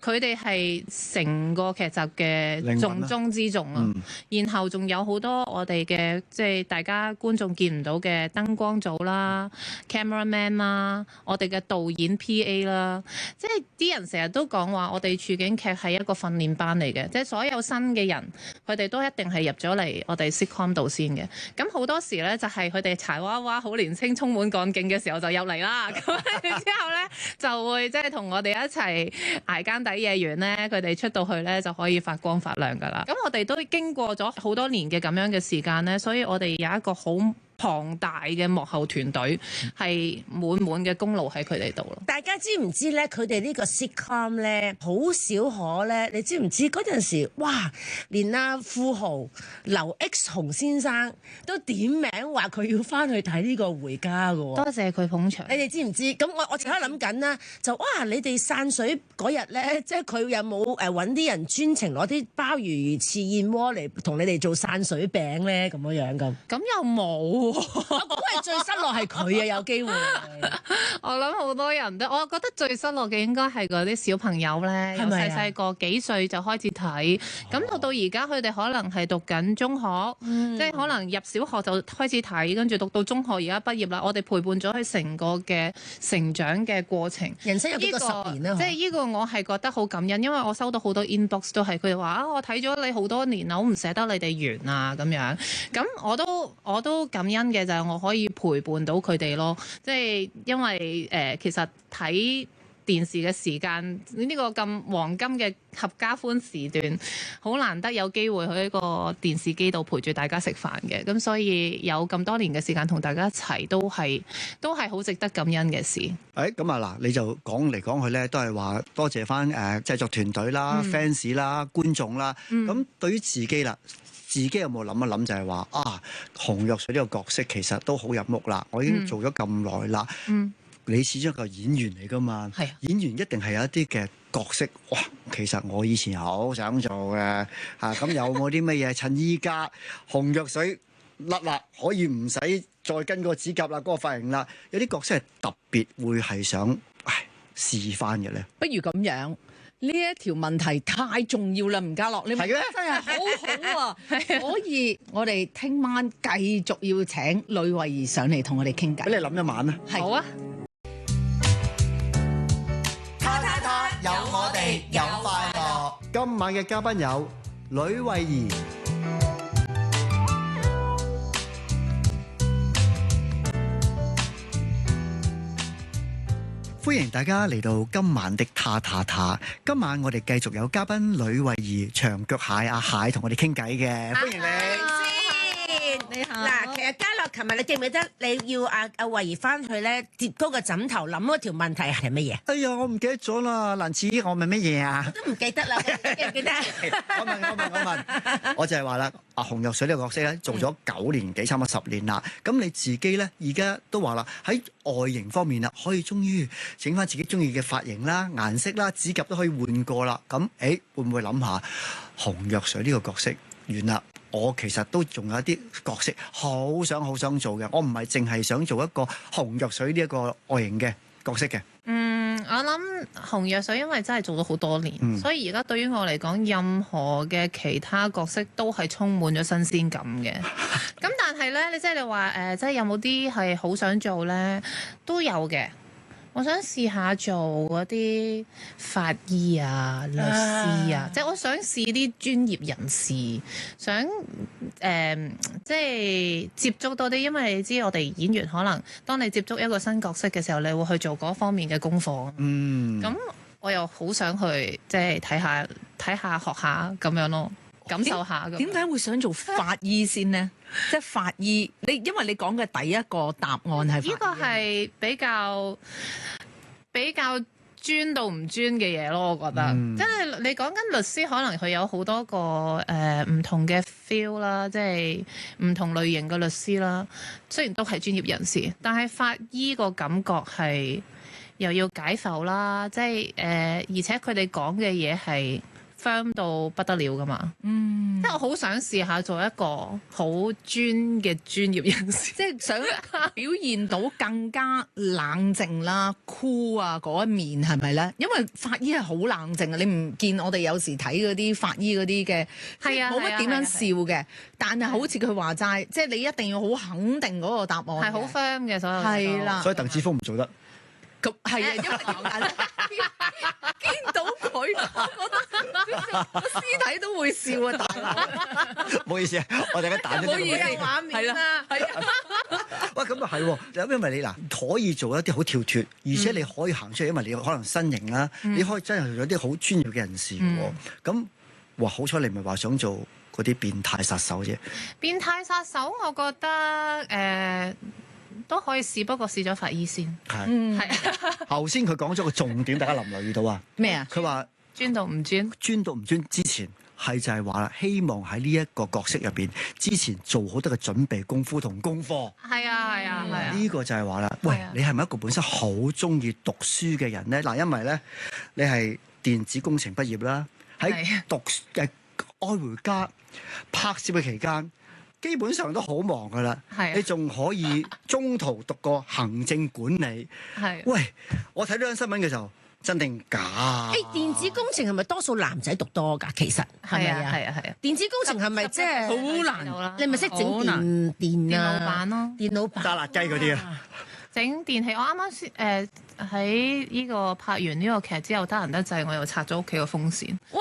[SPEAKER 6] 佢哋係成個劇集嘅重中之重啊。然後仲有好多我哋嘅即係大家觀眾見唔到嘅燈光組啦、cameraman 啦、我哋嘅導演 PA 啦，即係啲人成日都講話我哋處境劇係一個訓練班嚟嘅，即係所有新嘅人佢哋都一定係入咗嚟我哋 sitcom 度先嘅。咁好多時咧就係佢哋柴娃娃好年青充滿幹勁嘅時候就入嚟啦，咁之後咧就會即係同我哋一齊捱更抵夜完咧，佢哋出到去咧就可以發光發亮噶啦。咁我哋都經過咗好多年嘅咁樣嘅時間咧，所以我哋有一個好龐大嘅幕後團隊，係滿滿嘅功勞喺佢哋度咯。
[SPEAKER 3] 大家知唔知咧？佢哋呢個 sitcom 咧，好少可咧。你知唔知嗰陣時？哇！連阿富豪劉 X 雄先生都點名話佢要翻去睇呢個回家嘅喎。
[SPEAKER 6] 多謝佢捧場。
[SPEAKER 3] 你哋知唔知？咁我就喺度諗緊啦，就哇！你哋散水嗰日咧，即係佢有冇揾啲人專程攞啲鮑魚魚翅燕窩嚟同你哋做散水餅咧？咁樣咁。
[SPEAKER 6] 咁又冇。
[SPEAKER 3] 我估係最失落係佢啊，有機會。
[SPEAKER 6] 我諗好多人都，我覺得最失落嘅應該係嗰啲小朋友咧，由細細個幾歲就開始睇，咁到而家佢哋可能係讀緊中學，即係可能入小學就開始睇，跟住讀到中學而家畢業啦。我哋陪伴咗佢成個嘅成長嘅過程，
[SPEAKER 3] 人生有幾個10年啦。
[SPEAKER 6] 即係呢個我係覺得好感恩，因為我收到好多 inbox 都係佢哋話啊，我睇咗你好多年啦，我唔捨得你哋完啊咁樣。咁我都感恩嘅就係我可以陪伴到佢哋咯，即係因為其實睇電視嘅時間呢個咁黃金嘅合家歡時段，好難得有機會去一個電視機度陪住大家食飯嘅，咁所以有咁多年嘅時間同大家一齊，都係好值得感恩嘅事。
[SPEAKER 4] 咁啊嗱，你就講嚟講去咧，都係話多謝翻製作團隊啦、fans 啦、觀眾啦。咁對於自己啦。自己有冇諗一諗就係話紅藥水呢個角色其實都好入屋啦，我已經做咗咁耐啦。你始終個演員嚟㗎嘛，演員一定係有一啲嘅角色。哇，其實我以前好想做嘅咁有冇啲乜嘢趁依家紅藥水甩啦，可以唔使再跟個指甲啦，嗰個髮型啦，有啲角色係特別會係想試翻嘅咧？
[SPEAKER 5] 不如咁樣。呢一條問題太重要啦，吳家樂，你問得真係好好啊！所以我哋聽晚繼續要請呂慧儀上嚟同我哋傾偈。
[SPEAKER 4] 俾你諗一晚啦。
[SPEAKER 6] 好啊！
[SPEAKER 1] 他有我哋有快樂。
[SPEAKER 4] 今晚嘅嘉賓有呂慧儀。歡迎大家嚟到今晚的他。今晚我哋繼續有嘉賓呂慧儀、長腳蟹阿蟹同我哋傾偈嘅，歡迎你。
[SPEAKER 3] 你好。嗱，其實嘉樂，琴日你記唔記得你要阿慧儀翻去咧，疊高個枕頭諗嗰條問題係乜嘢？
[SPEAKER 4] 哎呀，我唔記得咗啦，蘭子，我問乜嘢啊？
[SPEAKER 3] 都唔記得啦，記唔記得？
[SPEAKER 4] 我問，我就係話啦，紅藥水呢個角色咧，做咗9年幾，差唔多10年啦。咁你自己咧，而家都話啦，喺外形方面啦，可以終於整翻自己中意嘅髮型啦、顏色啦、指甲都可以換過啦。咁會唔會諗下紅藥水呢個角色完啦？我其實都仲有一啲角色好想做嘅，我唔係淨係想做一個紅藥水呢一個外形嘅角色嘅。
[SPEAKER 6] 我諗紅藥水因為真係做咗好多年，所以而家對於我嚟講，任何嘅其他角色都係充滿咗新鮮感嘅。咁但係咧，你話即係有冇啲係好想做咧？都有嘅。我想試下做嗰啲法醫啊、律師啊，即係我想試啲專業人士，想即係接觸多啲，因為你知我哋演員可能當你接觸一個新角色嘅時候，你會去做嗰方面嘅功課。咁我又好想去即係睇下、學下咁樣咯，感受下咁。
[SPEAKER 5] 點解會想做法醫先呢？即係法醫，因為你講嘅第一個答案係法醫。
[SPEAKER 6] 呢個係比較專到唔專嘅嘢咯，我覺得。即係你講緊律師，可能佢有好多個唔同嘅 feel 啦，即係唔同類型嘅律師啦。雖然都係專業人士，但係法醫個感覺係又要解剖啦，即係而且佢哋講嘅嘢係 firm 到不得了噶嘛。即係我好想試下做一個好嘅專業人士，
[SPEAKER 5] 即係想表現到更加冷靜啦、cool 啊嗰一面係咪咧？因為法醫係好冷靜啊，你唔見我哋有時睇嗰啲法醫嗰啲嘅，
[SPEAKER 6] 係啊
[SPEAKER 5] 冇乜點樣笑嘅。但係好似佢話齋，即係你一定要好肯定嗰個答案嘅，
[SPEAKER 6] 係好 firm 嘅所有嘢都。
[SPEAKER 5] 係啦
[SPEAKER 4] 所以鄧子峰唔做得。
[SPEAKER 5] 咁係啊，因為見到佢，我覺得個屍體都會笑啊，大佬。
[SPEAKER 4] 唔好意思啊，我哋而家彈咗
[SPEAKER 5] 唔好意思
[SPEAKER 4] 呢個
[SPEAKER 3] 畫面啦，
[SPEAKER 5] 係啊，
[SPEAKER 4] 喂，咁啊係喎，因為你嗱可以做一啲好跳脱，而且你可以行出嚟，因為你可能身形啦，你可以真係做一啲好專業嘅人士嘅喎。咁哇，好彩你唔係話想做嗰啲變態殺手啫。
[SPEAKER 6] 變態殺手，我覺得都可以試，不過試咗法醫先。
[SPEAKER 4] 係。
[SPEAKER 6] 係
[SPEAKER 4] 頭先佢講咗個重點，大家留唔留意到啊？
[SPEAKER 5] 咩啊？
[SPEAKER 4] 佢話
[SPEAKER 6] 專到唔專？
[SPEAKER 4] 專到唔專之前係就係話啦，希望喺呢一個角色入邊之前做好多嘅準備功夫同功課。
[SPEAKER 6] 係啊係啊係啊！
[SPEAKER 4] 呢個就係話啦，喂
[SPEAKER 6] 係啊，
[SPEAKER 4] 你係咪一個本身好中意讀書嘅人咧？嗱，因為咧你係電子工程畢業啦，喺
[SPEAKER 6] 係
[SPEAKER 4] 讀嘅愛回家拍攝嘅期間，基本上都好忙噶啦。
[SPEAKER 6] 係啊
[SPEAKER 4] 你仲可以中途讀個行政管理。
[SPEAKER 6] 係
[SPEAKER 4] 喂，我睇呢張新聞嘅時候，真定假啊？
[SPEAKER 3] 誒電子工程係咪多數男仔讀多㗎？其實係咪
[SPEAKER 6] 係啊
[SPEAKER 3] 啊？
[SPEAKER 6] 係啊係啊！
[SPEAKER 3] 電子工程係咪即係
[SPEAKER 5] 好難
[SPEAKER 6] 啦
[SPEAKER 3] 你咪識整
[SPEAKER 5] 好難
[SPEAKER 3] 電
[SPEAKER 6] 電
[SPEAKER 3] 啊？
[SPEAKER 6] 腦板咯，
[SPEAKER 3] 電腦板
[SPEAKER 4] 炸辣雞嗰啲啊！
[SPEAKER 6] 整電器。我啱啱先喺呢個拍完呢個劇之後，得閒得滯，我又拆咗屋企個風扇。
[SPEAKER 3] 哇！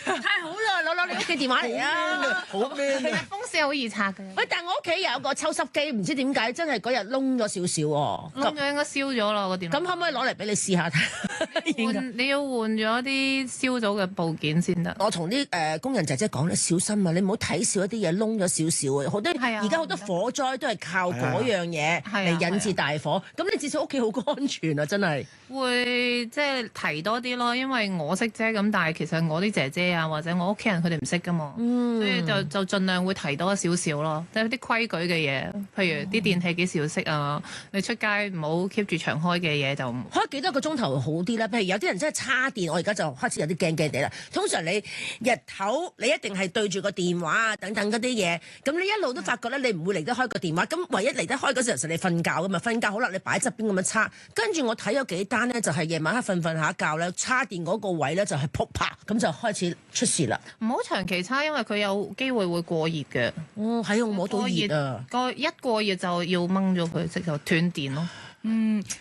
[SPEAKER 3] 太好啦，攞你屋企電話嚟啊！
[SPEAKER 4] 好 man 啊！
[SPEAKER 6] 風扇好易拆嘅，
[SPEAKER 3] 喂，但係我屋企有個抽濕機，唔知點解真係嗰日燶咗少少喎。
[SPEAKER 6] 窿咗應該燒咗啦個電腦。
[SPEAKER 3] 咁可唔可以攞嚟俾你試下睇？
[SPEAKER 6] 你要換咗啲燒咗嘅部件先得。
[SPEAKER 3] 我同啲工人姐姐講咧，小心啊！你唔好睇少一啲嘢燶咗少少啊！好多
[SPEAKER 6] 係啊
[SPEAKER 3] 而家好多火災都係靠嗰樣嘢
[SPEAKER 6] 係啊
[SPEAKER 3] 嚟引致大火。咁你至少屋企好安全啊！真係。
[SPEAKER 6] 會即係提多啲咯，因為我識啫，咁但係其實我啲姐姐啊或者我屋企人佢哋唔識噶嘛，所以就盡量會提多少少咯，即係啲規矩嘅嘢，譬如啲電器幾時要熄啊，你出街唔好 keep 住長開嘅嘢就
[SPEAKER 3] 開幾多個鐘頭好啲咧？譬如有啲人真係叉電，我而家就開始有啲驚驚地啦。通常你日頭你一定係對住個電話啊等等嗰啲嘢，咁你一路都發覺咧，你唔會離得開個電話。咁唯一離得開嗰時候，其實你瞓覺噶嘛，瞓覺好啦，你擺喺側邊咁樣叉。跟住我睇咗幾單咧，就係夜晚黑瞓下覺咧，叉電嗰個位咧就係噗啪，咁就開始出事啦。
[SPEAKER 6] 唔好長期叉，因為佢有機會會過熱嘅。
[SPEAKER 3] 哦，係啊，我摸到熱啊！
[SPEAKER 6] 一過熱就要掹咗佢，即就斷電咯。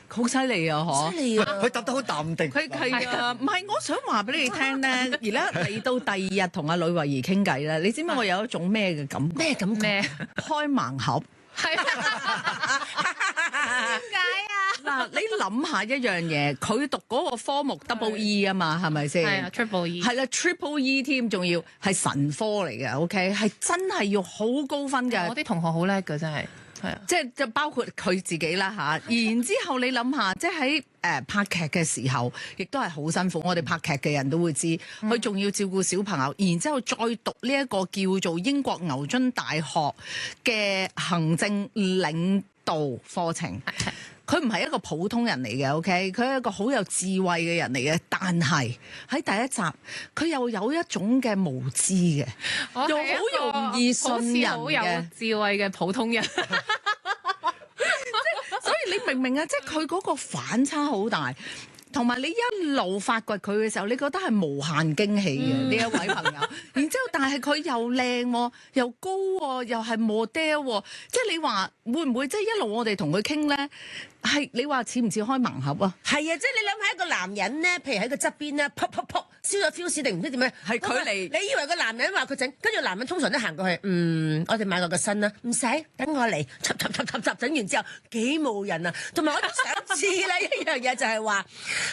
[SPEAKER 5] 好犀利啊！嗬。
[SPEAKER 3] 犀利啊！
[SPEAKER 4] 佢答得好淡定。
[SPEAKER 5] 佢係啊，唔係我想話俾你聽咧，而家嚟到第二日同阿呂慧儀傾偈咧，你知唔知我有一種咩嘅感覺？
[SPEAKER 3] 咩感覺？
[SPEAKER 6] 咩？
[SPEAKER 5] 開盲盒。
[SPEAKER 6] 係點解啊？
[SPEAKER 5] 嗱，你諗下一樣嘢，佢讀嗰個科目 double E 啊嘛，係咪先？
[SPEAKER 6] 係啊，Triple E
[SPEAKER 5] 係啦，Triple E 添，仲要係神科嚟嘅，OK，係真係要好高分嘅
[SPEAKER 6] 我。啲同學好叻㗎，真係。係啊，
[SPEAKER 5] 即係就包括佢自己啦嚇，然之後你諗下，即係喺拍劇嘅時候，亦都係好辛苦。我哋拍劇嘅人都會知，佢仲要照顧小朋友，然之後再讀呢一個叫做英國牛津大學嘅行政領導課程。佢唔係一個普通人嚟嘅，OK，佢係一個好有智慧嘅人嚟嘅，但係喺第一集佢又有一種嘅無知嘅，又好容易信人
[SPEAKER 6] 好似好有
[SPEAKER 5] 嘅。
[SPEAKER 6] 智慧嘅普通人。
[SPEAKER 5] 所以你明唔明啊？即係佢嗰個反差好大，同埋你一路發掘佢嘅時候，你覺得係無限驚喜嘅呢一位朋友。然之後，但係佢又靚喎，又高喎，又係 model 喎，即係你話會唔會即係一路我哋同佢傾咧？係你話似唔似開盲盒啊？
[SPEAKER 3] 係啊，即係你諗下一個男人咧，譬如喺個側邊咧，噗噗噗燒咗 fuse 定唔知點樣，
[SPEAKER 5] 係佢嚟
[SPEAKER 3] 你以為個男人話佢整，跟住男人通常都行過去，我哋買過個新啦，唔使等我嚟，插整完之後幾冇人啊！同埋我都想知咧一樣嘢就係話，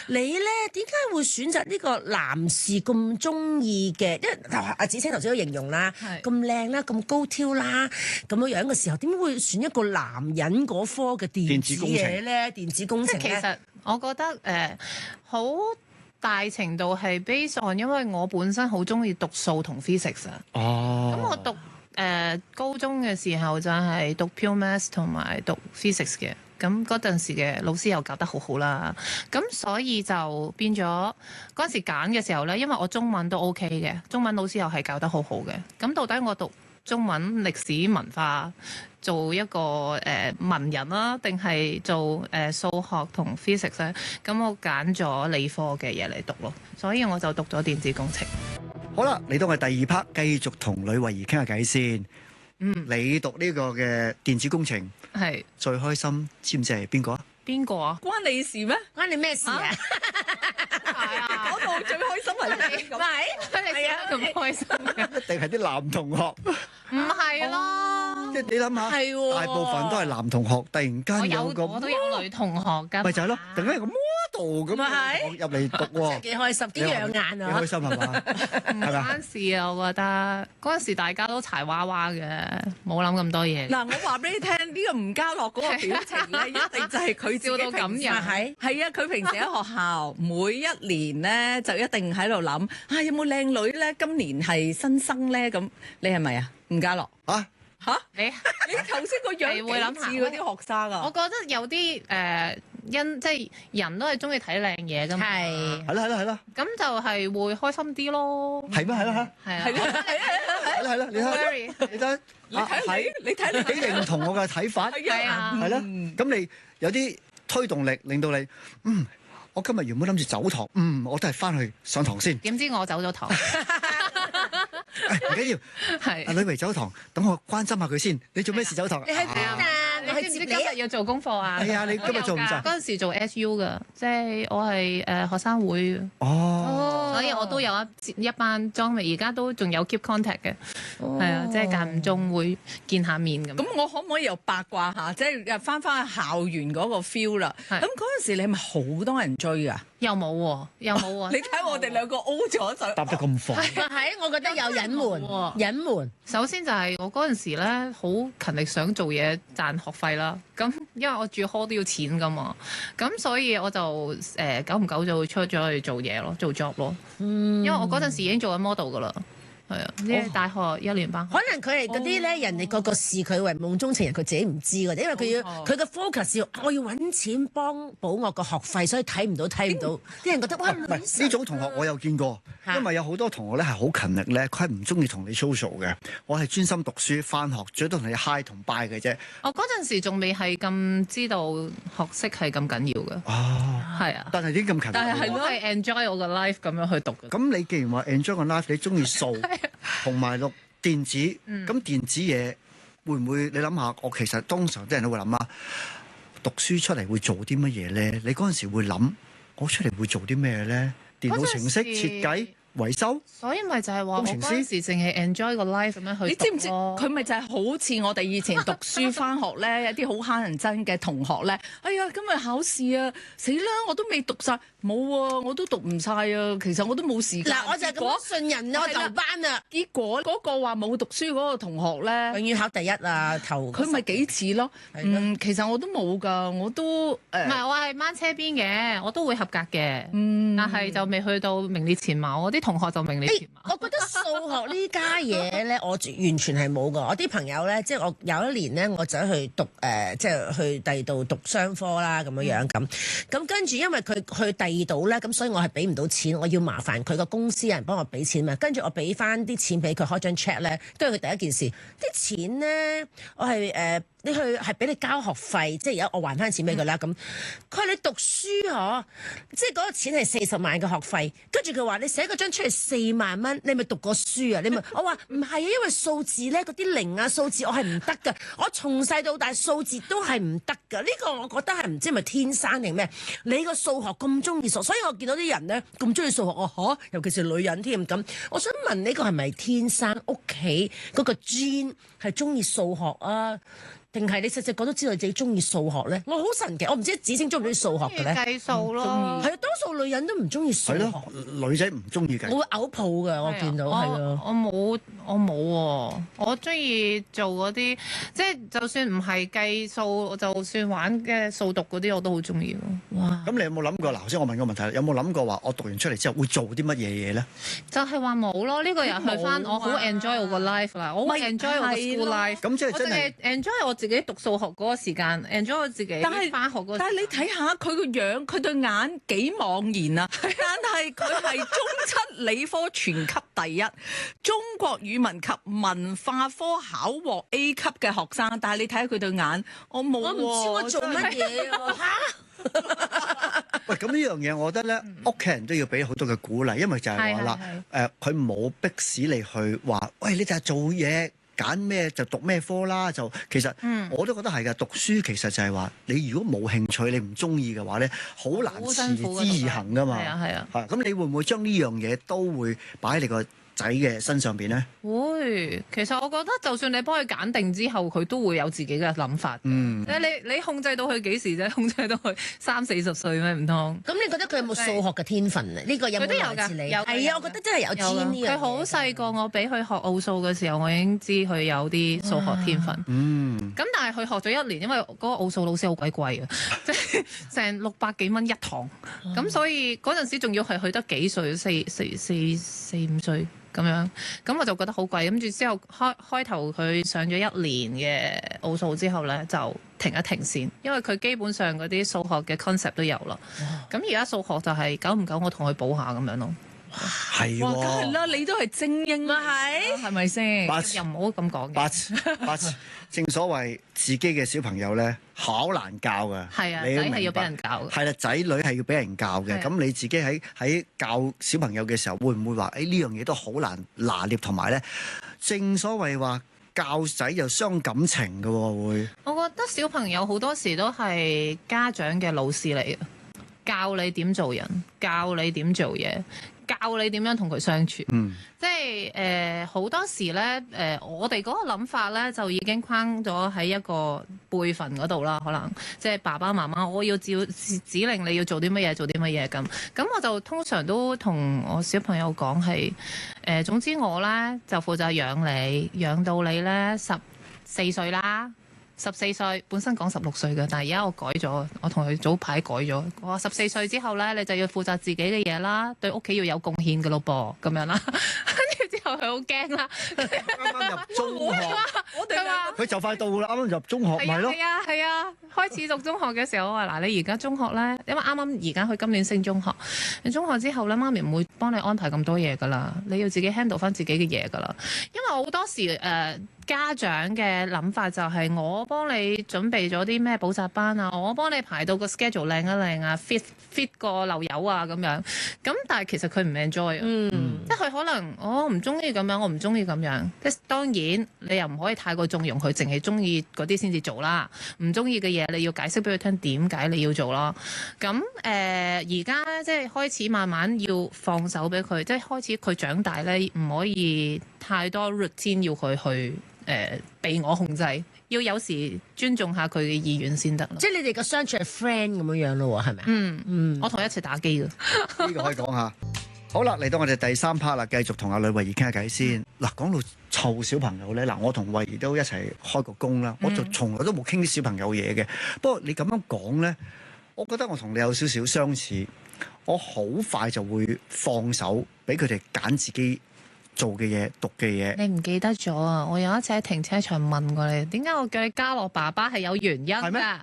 [SPEAKER 3] 你咧點解會選擇呢個男士咁中意嘅？因為阿子清頭先都形容啦，
[SPEAKER 6] 係
[SPEAKER 3] 咁靚啦，咁高挑啦，咁樣樣嘅時候，點會選一個男人嗰科嘅電子嘢咧？電子工程咧？
[SPEAKER 6] 即係其實我覺得好大程度係 based on，因為我本身好中意讀數同 physics 啊。
[SPEAKER 4] 哦。
[SPEAKER 6] 咁我讀高中嘅時候就係讀 pure maths 同埋讀 physics 嘅。咁嗰陣時嘅老師又教得好好啦，咁所以就變咗嗰陣時揀嘅時候呢，因為我中文都 OK 嘅，中文老師又係教得好好嘅。咁到底我讀中文、歷史、文化做一個文人啦，定係做數學同 physics 咧？咁我揀咗理科嘅嘢嚟讀咯，所以我就讀咗電子工程。
[SPEAKER 4] 好啦，嚟到我哋第二 part，繼續同呂慧儀傾下偈先。你讀呢個嘅電子工程
[SPEAKER 6] 係
[SPEAKER 4] 最開心，知唔知係邊個啊？
[SPEAKER 6] 邊個啊？
[SPEAKER 5] 關你事咩？
[SPEAKER 3] 關你咩事啊？
[SPEAKER 6] 係啊，
[SPEAKER 5] 講到最開心係你咁。
[SPEAKER 6] 係啊，咁開心嘅，
[SPEAKER 4] 一定係啲男同學，
[SPEAKER 6] 唔係咯。
[SPEAKER 4] 即係你諗下，
[SPEAKER 3] 係喎
[SPEAKER 4] 大部分都係男同學，突然間有個
[SPEAKER 6] 我都有女同學㗎，
[SPEAKER 4] 咪就係咯，突然間有個 model 咁
[SPEAKER 3] 咪
[SPEAKER 4] 入嚟讀喎，
[SPEAKER 3] 幾開心，幾養眼
[SPEAKER 4] 幾
[SPEAKER 3] 啊
[SPEAKER 4] 開！心係嘛？
[SPEAKER 6] 唔關事啊，我覺得嗰陣時大家都柴娃娃嘅，冇諗咁多嘢。
[SPEAKER 5] 嗱，我話俾你聽，呢個吳家樂嗰個表情咧，一定就係佢
[SPEAKER 6] 笑到咁樣
[SPEAKER 3] 係
[SPEAKER 5] 係啊，佢平時喺學校每一年咧就一定喺度諗啊，有冇靚女咧？今年係新生咧，咁你係咪啊？吳家樂
[SPEAKER 4] 啊！
[SPEAKER 5] 嚇，
[SPEAKER 6] 你
[SPEAKER 5] 你頭先個樣
[SPEAKER 6] 係會諗下
[SPEAKER 5] 幾似嗰啲學生啊！
[SPEAKER 6] 我覺得有啲即係人都係中意睇靚嘢㗎嘛，
[SPEAKER 3] 係
[SPEAKER 4] 係啦係啦係啦，
[SPEAKER 6] 咁就係會開心啲咯。
[SPEAKER 4] 係咩係啦
[SPEAKER 6] 係啊，
[SPEAKER 4] 係啦係啦，你睇
[SPEAKER 6] Very
[SPEAKER 4] 你睇
[SPEAKER 5] 你睇你
[SPEAKER 4] 幾認同我嘅睇法，
[SPEAKER 6] 係啊，
[SPEAKER 4] 係啦。咁你有啲推動力，令到你我今日原本諗住走堂，我都係翻去上堂先。
[SPEAKER 6] 點知我走咗堂，
[SPEAKER 4] 唔緊要，
[SPEAKER 6] 係
[SPEAKER 4] 阿呂慧走堂，等我關心下佢先。你做咩事走堂？
[SPEAKER 3] 你喺邊啊？
[SPEAKER 6] 你知唔知今日要做功課啊？
[SPEAKER 4] 係啊你今日做唔晒
[SPEAKER 6] 嗰陣時做 SU 㗎，即係我係學生會，
[SPEAKER 4] 哦，
[SPEAKER 6] 所以我都有一班莊咪，而家都仲有 keep contact 嘅，係啊，即係間唔中會見下面咁。
[SPEAKER 5] 咁我可唔可以又八卦下，即係又翻返去校園嗰個 feel 啦？
[SPEAKER 6] 係
[SPEAKER 5] 咁嗰陣時你係咪好多人追啊？
[SPEAKER 6] 又冇喎，又冇喎。
[SPEAKER 5] 你睇我哋兩個 O 咗就
[SPEAKER 4] 答得咁快，
[SPEAKER 3] 係，我覺得有隱瞞，隱瞞。
[SPEAKER 6] 首先就係我嗰陣時咧，好勤力想做嘢賺學費啦。咁因為我住 hall 都要錢噶嘛，咁所以我就久唔久就會出咗去做嘢咯，做 job 咯。因為我嗰陣時已經做緊 model 噶啦，係啊，呢係大學一年班。
[SPEAKER 3] 可能佢係嗰啲咧，人哋個視佢為夢中情人，佢自己唔知嘅，因為佢要佢個 focus 要我要揾錢幫補我個學費，所以睇唔到。啲人覺得哇，
[SPEAKER 4] 唔係呢種同學我有見過，因為有好多同學咧係好勤力咧，佢係唔中意同你 social 嘅。我係專心讀書翻學，最多同你 hi 同 bye 嘅啫。
[SPEAKER 6] 我嗰陣時仲未係咁知道學識係咁緊要嘅，
[SPEAKER 4] 哦，
[SPEAKER 6] 係啊，
[SPEAKER 4] 但係點咁勤力？
[SPEAKER 5] 但係係
[SPEAKER 6] 我係 enjoy 我嘅 life 咁樣去讀嘅。
[SPEAKER 4] 咁你既然話 enjoy 個 life，你中意數同埋錄電子，咁電子嘢會唔會你諗下？我其實通常啲人都會諗啦，讀書出嚟會做啲乜嘢咧？你嗰陣時會諗，我出嚟會做啲咩咧？電腦程式設計、維修。
[SPEAKER 6] 所以咪就係話我
[SPEAKER 4] 工程師
[SPEAKER 6] 嗰陣時淨係 enjoy 個 life 咁樣去
[SPEAKER 5] 你知唔知
[SPEAKER 6] 讀咯
[SPEAKER 5] 佢咪就係好似我哋以前讀書翻學咧，有啲好乞人憎嘅同學咧。哎呀，今日考試啊，死啦！我都未讀晒，冇啊，我都讀唔晒啊。其實我都冇時間。
[SPEAKER 3] 嗱，我就係咁信人我頭班啊，
[SPEAKER 5] 結果嗰個話冇讀書嗰個同學咧，
[SPEAKER 3] 永遠考第一啊，頭
[SPEAKER 5] 佢咪幾似咯。其實我都冇㗎，我都
[SPEAKER 6] 唔係，我係掹車邊嘅，我都會合格嘅，但係就未去到名列前茅。我啲同學就名列前茅。
[SPEAKER 3] 我覺得數學呢家嘢咧，我完全係冇㗎。我啲朋友咧，即係我有一年咧，我走去讀即係去第二度讀商科啦咁樣咁。咁跟住因為佢去第二度咧，咁所以我係俾唔到錢，我要麻煩佢個公司人幫我俾錢嘛。跟住我俾翻啲錢俾佢開張 check 咧，跟住佢第一件事，啲錢咧我係你去係俾你交學費，即係而家我還翻錢俾佢啦。咁佢話你讀書嗬，即係嗰個錢係40萬嘅學費，跟住佢話你寫嗰張出嚟4萬蚊，你咪讀過書啊？你咪我話唔係啊，因為數字咧嗰啲零啊數字我係唔得㗎，我從細到大數字都係唔得㗎。呢個我覺得係唔知係咪天生定咩？你個數學咁中意數，所以我見到啲人咧咁中意數學，我尤其是女人添咁。我想問呢個係咪天生屋企嗰個 gene 係中意數學啊？定係你細細個都知道你自己中意數學咧？我好神奇，我唔知子星中唔中意數學嘅咧。
[SPEAKER 6] 計數咯，
[SPEAKER 3] 係啊，多數女人都唔中意數學。
[SPEAKER 4] 係咯，女仔唔中意計。
[SPEAKER 3] 我會嘔泡㗎，我見到係啊。
[SPEAKER 6] 我冇喎，我中意做嗰啲，即係就算唔係計數，就算玩嘅數獨嗰啲，我都好中意咯。
[SPEAKER 3] 哇！
[SPEAKER 4] 咁你有冇諗過嗱？頭先我問個問題，有冇諗過話我讀完出嚟之後會做啲乜嘢嘢咧？
[SPEAKER 6] 就係話冇咯，呢、個又去翻
[SPEAKER 5] 冇啊
[SPEAKER 6] 我好 enjoy 我個 life 啦，我好 enjoy 我個 school life。
[SPEAKER 4] 咁即係
[SPEAKER 6] 我淨
[SPEAKER 4] 真係
[SPEAKER 6] 係 enjoy 我自己讀數學嗰個時間，enjoy 我自己
[SPEAKER 5] 但係
[SPEAKER 6] 翻學嗰個時間。
[SPEAKER 5] 但係你睇下佢個樣，佢對眼幾茫然啊！但係佢係中七理科全級第一，中國語文及文化科考獲 A 級嘅學生。但係你睇下佢對眼，我冇喎，
[SPEAKER 3] 我唔知我做乜嘢啊嚇！
[SPEAKER 4] 喂，咁呢樣嘢，我覺得咧，屋企人都要俾好多嘅鼓勵，因為就係話啦，佢冇逼使你去話，喂，你就係做嘢揀咩就讀咩科啦。就其實我都覺得係㗎，讀書其實就係話，你如果冇興趣，你唔中意嘅話咧，好難
[SPEAKER 6] 好
[SPEAKER 4] 持
[SPEAKER 6] 辛苦㗎
[SPEAKER 4] 之以恆㗎嘛。
[SPEAKER 6] 係啊係啊。
[SPEAKER 4] 係咁，你會唔會將呢樣嘢都會擺喺你個仔嘅身上邊咧？
[SPEAKER 6] 會，其實我覺得就算你幫佢揀定之後，佢都會有自己嘅諗法。
[SPEAKER 4] 嗯，
[SPEAKER 6] 你控制到佢幾時啫？控制到佢30-40歲咩？唔通？
[SPEAKER 3] 咁你覺得佢有冇數學嘅天分啊？呢個有冇
[SPEAKER 6] 佢都有㗎
[SPEAKER 3] 來自你？
[SPEAKER 6] 有㗎
[SPEAKER 3] 係啊，我覺得真係有
[SPEAKER 6] 有
[SPEAKER 3] 天呢樣嘢
[SPEAKER 6] 佢好細個，我俾佢學奧數嘅時候，我已經知佢有啲數學天分。
[SPEAKER 4] 嗯，
[SPEAKER 6] 咁但係佢學咗1年，因為嗰個奧數老師好鬼貴啊，即係成600幾蚊一堂。咁所以嗰陣時仲要係去得幾歲，4、5歲咁樣。咁我就覺得好貴。跟住之後開頭佢上咗1年嘅奧數之後咧，就停一停先，因為佢基本上嗰啲數學嘅 concept 都有啦。咁而家數學就係久唔久我同佢補下咁樣咯。
[SPEAKER 4] 係
[SPEAKER 5] 哇，梗係
[SPEAKER 4] 喎。
[SPEAKER 5] 啦，你都係精英，係咪先？
[SPEAKER 4] 八
[SPEAKER 6] 又唔好咁講嘅。
[SPEAKER 4] 八，正所謂自己嘅小朋友咧，好難教㗎。
[SPEAKER 6] 係啊，
[SPEAKER 4] 你都明白
[SPEAKER 6] 仔係要俾人教嘅。
[SPEAKER 4] 係啦，仔女係要俾人教嘅。
[SPEAKER 6] 係啊
[SPEAKER 4] 咁你自己喺教小朋友嘅時候，會唔會話呢樣嘢都好難拿捏？同埋咧，正所謂話教仔又傷感情嘅喎，會。
[SPEAKER 6] 我覺得小朋友好多時都係家長嘅老師嚟嘅，教你點做人，教你點做嘢，教你點樣同佢相處。
[SPEAKER 4] 嗯。
[SPEAKER 6] 即係好多時咧我哋嗰個諗法咧就已經框咗喺一個輩份嗰度啦，可能即係爸爸媽媽，我要指令你要做啲乜嘢，做啲乜嘢咁。咁我就通常都同我小朋友講係總之我咧就負責養你，養到你咧14歲啦。14歲本身講16歲嘅，但係而家我改咗，我同佢早排改咗。我話14歲之後咧，你就要負責自己嘅嘢啦，對屋企要有貢獻嘅咯噃，咁樣啦。跟住之後佢好驚啦，
[SPEAKER 4] 啱啱入中學，
[SPEAKER 5] 我哋
[SPEAKER 6] 佢話
[SPEAKER 4] 佢就快到啦，啱啱入中學
[SPEAKER 6] 係啊
[SPEAKER 4] 咪咯。
[SPEAKER 6] 係啊，開始讀中學嘅時候，我話嗱，你而家中學咧，因為啱啱而家佢今年升中學，你中學之後咧，媽咪唔會幫你安排咁多嘢噶啦，你要自己 handle 翻自己嘅嘢噶啦。因為好多時家長嘅諗法就係我幫你準備咗啲咩補習班啊，我幫你排到個 schedule 靚一靚啊 ，fit 個漏油啊咁樣。咁但係其實佢唔 enjoy 啊，即係佢可能我唔中意咁樣，我唔中意咁樣。即係當然你又唔可以太過縱容佢，淨係中意嗰啲先至做啦。唔中意嘅嘢你要解釋俾佢聽點解你要做咯。咁而家咧即係開始慢慢要放手俾佢，即係開始佢長大咧，唔可以太多 routine 要佢去。被我控制，要有時尊重下佢嘅意願先得咯。
[SPEAKER 3] 即係你哋個相處係 friend 咁樣樣咯喎，係咪啊？
[SPEAKER 6] 我同佢一齊打機嘅。
[SPEAKER 4] 呢個可以講下。好啦，嚟到我哋第3 part 啦，繼續同阿呂慧儀傾下偈先。嗱，講到湊小朋友咧，嗱，我同慧儀都一齊開過工啦，我就從來都冇傾啲小朋友嘢嘅。不過你咁樣講咧，我覺得我同你有少少相似，我好快就會放手俾佢哋揀自己做嘅嘢、讀嘅嘢。
[SPEAKER 6] 你唔記得咗啊？我有一次喺停車場問過你，點解我叫你嘉樂爸爸係有原因
[SPEAKER 4] 係咩
[SPEAKER 6] 㗎？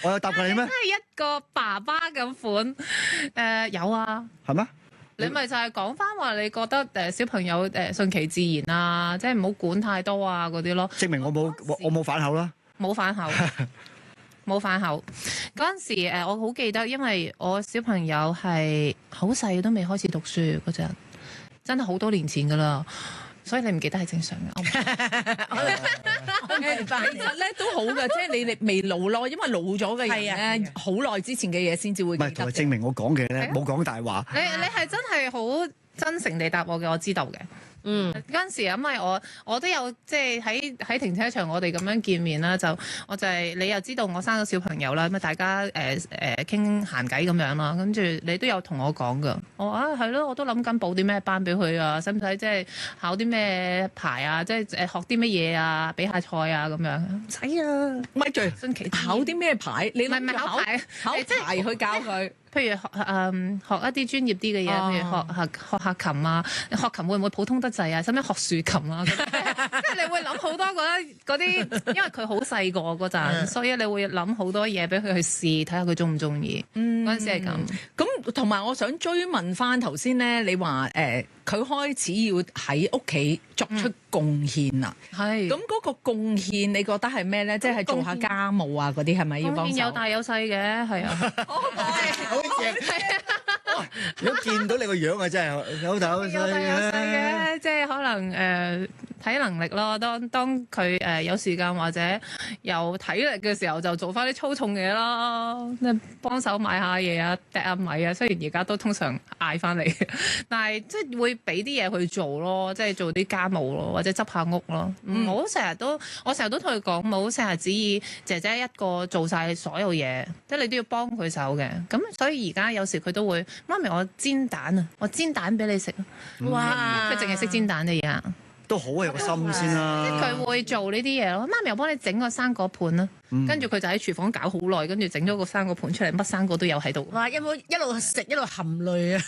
[SPEAKER 4] 我有答過你咩
[SPEAKER 6] 真？係一個爸爸咁款。有啊。
[SPEAKER 4] 係咩？
[SPEAKER 6] 你咪就係講翻話，你覺得小朋友順其自然啊，即係唔好管太多啊嗰啲咯。
[SPEAKER 4] 證明我冇反口啦。
[SPEAKER 6] 冇反口，冇反口。嗰陣時我好記得，因為我小朋友係好細都未開始讀書嗰陣，真係好多年前㗎啦。所以你唔記得係正常嘅。
[SPEAKER 5] 我明白，其實咧都好嘅，即係你未老咯，因為老咗嘅人咧，好耐之前嘅嘢先至會
[SPEAKER 4] 唔係，
[SPEAKER 5] 記得
[SPEAKER 4] 同埋證明我講嘅咧冇講大話。
[SPEAKER 6] 你係真係好真誠地答我嘅，我知道嘅。嗰陣時因為我都有即係喺停車場我哋咁樣見面啦，我就係你又知道我生咗小朋友啦，咁大家傾閒偈咁樣啦，跟住你都有同我講噶，我話係咯，我都諗緊報啲咩班俾佢啊，使唔使即係考啲咩牌啊，即係學啲乜嘢啊，比下賽啊咁樣，唔使啊，
[SPEAKER 5] 咪住
[SPEAKER 6] 順其
[SPEAKER 5] 考啲咩牌？你
[SPEAKER 6] 唔係考牌，
[SPEAKER 5] 考
[SPEAKER 6] 即係
[SPEAKER 5] 牌去教佢。
[SPEAKER 6] 譬如學一啲專業啲嘅嘢，譬如學下琴啊，學琴會唔會普通得滯啊？使唔使學豎琴啊？即係你會諗好多嗰啲，因為佢好細個嗰陣，所以你會諗好多嘢俾佢去試，睇下佢中唔中意。嗰陣時係咁。
[SPEAKER 5] 咁同埋我想追問翻頭先咧，你話佢開始要喺屋企作出貢獻啦。
[SPEAKER 6] 係。
[SPEAKER 5] 咁嗰個貢獻，你覺得係咩咧？即係做下家務啊嗰啲係咪要幫手？
[SPEAKER 6] 有大有細嘅，係啊。
[SPEAKER 4] 好正！如果見到你個樣啊，真係有大有細
[SPEAKER 6] 嘅，即係可能睇能力咯。當佢有時間或者有體力嘅時候，就做翻啲粗重嘢咯，即係幫手買下嘢啊、掟下米啊。雖然而家都通常嗌翻嚟，但係即係會俾啲嘢去做咯，即係做啲家務咯，或者執下屋咯。唔好我成日都同佢講，唔好成日指意姐姐一個做晒所有嘢，即係你都要幫佢手嘅。咁所以而家有時佢都會，媽咪我煎蛋啊，我煎蛋俾你食啊！哇，佢淨係識煎蛋嘅而家。
[SPEAKER 4] 都好有個心先啦。
[SPEAKER 6] 即係佢會做呢啲嘢咯。媽咪，我幫你整個生果盤啦。跟住佢就喺廚房搞好耐，跟住整咗個生果盤出嚟，乜生果都有喺度。
[SPEAKER 3] 哇！有冇一路食一路含淚啊？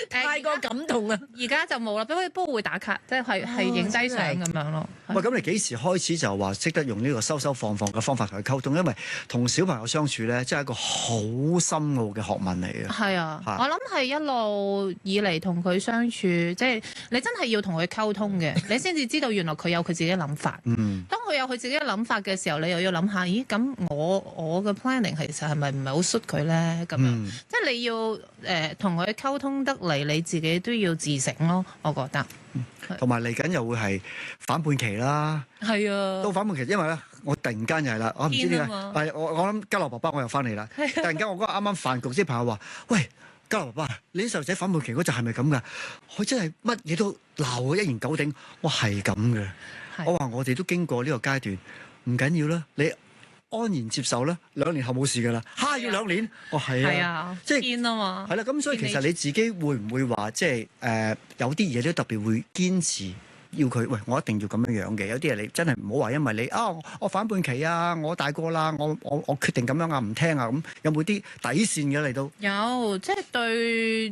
[SPEAKER 3] 太過感動啊！
[SPEAKER 6] 而家就冇啦，不過會打卡，即係影低相咁樣咯。
[SPEAKER 4] 喂，咁你幾時開始就話識得用呢個收收放放嘅方法同佢溝通？因為同小朋友相處咧，真係一個好深奧嘅學問嚟嘅。
[SPEAKER 6] 係啊，我諗係一路以嚟同佢相處，即係你真係要同佢溝通嘅，你先至知道原來佢有佢自己嘅諗法。當佢有佢自己嘅諗法嘅時候，你又要諗下，咦？咁我嘅 planning 其實係咪唔係好 suit 佢咧？咁樣，即係你要同佢溝通得嚟，你自己都要自省咯。我覺得。
[SPEAKER 4] 同埋嚟緊又會係反叛期啦。
[SPEAKER 6] 係啊。
[SPEAKER 4] 到反叛期，因為咧，我突然間又係啦，我唔知點解。係我諗嘉樂爸爸我又翻嚟啦。突然間我嗰日啱啱飯局，啲朋友話：喂，嘉樂爸爸，你啲細路仔反叛期嗰陣係咪咁㗎？佢真係乜嘢都鬧，一言九鼎。我係咁嘅。我話我哋都經過呢個階段，唔緊要啦，你安然接受啦。2年後冇事㗎啦。要2年？係啊，即係
[SPEAKER 6] 堅啊嘛。
[SPEAKER 4] 係啦，咁所以其實你自己會唔會話即係有啲嘢都特別會堅持要佢？喂，我一定要咁樣樣嘅。有啲嘢你真係唔好話，因為你我反叛期啊，我大個啦，我決定咁樣啊，唔聽啊咁。有冇啲底線嘅你都？
[SPEAKER 6] 有，即係對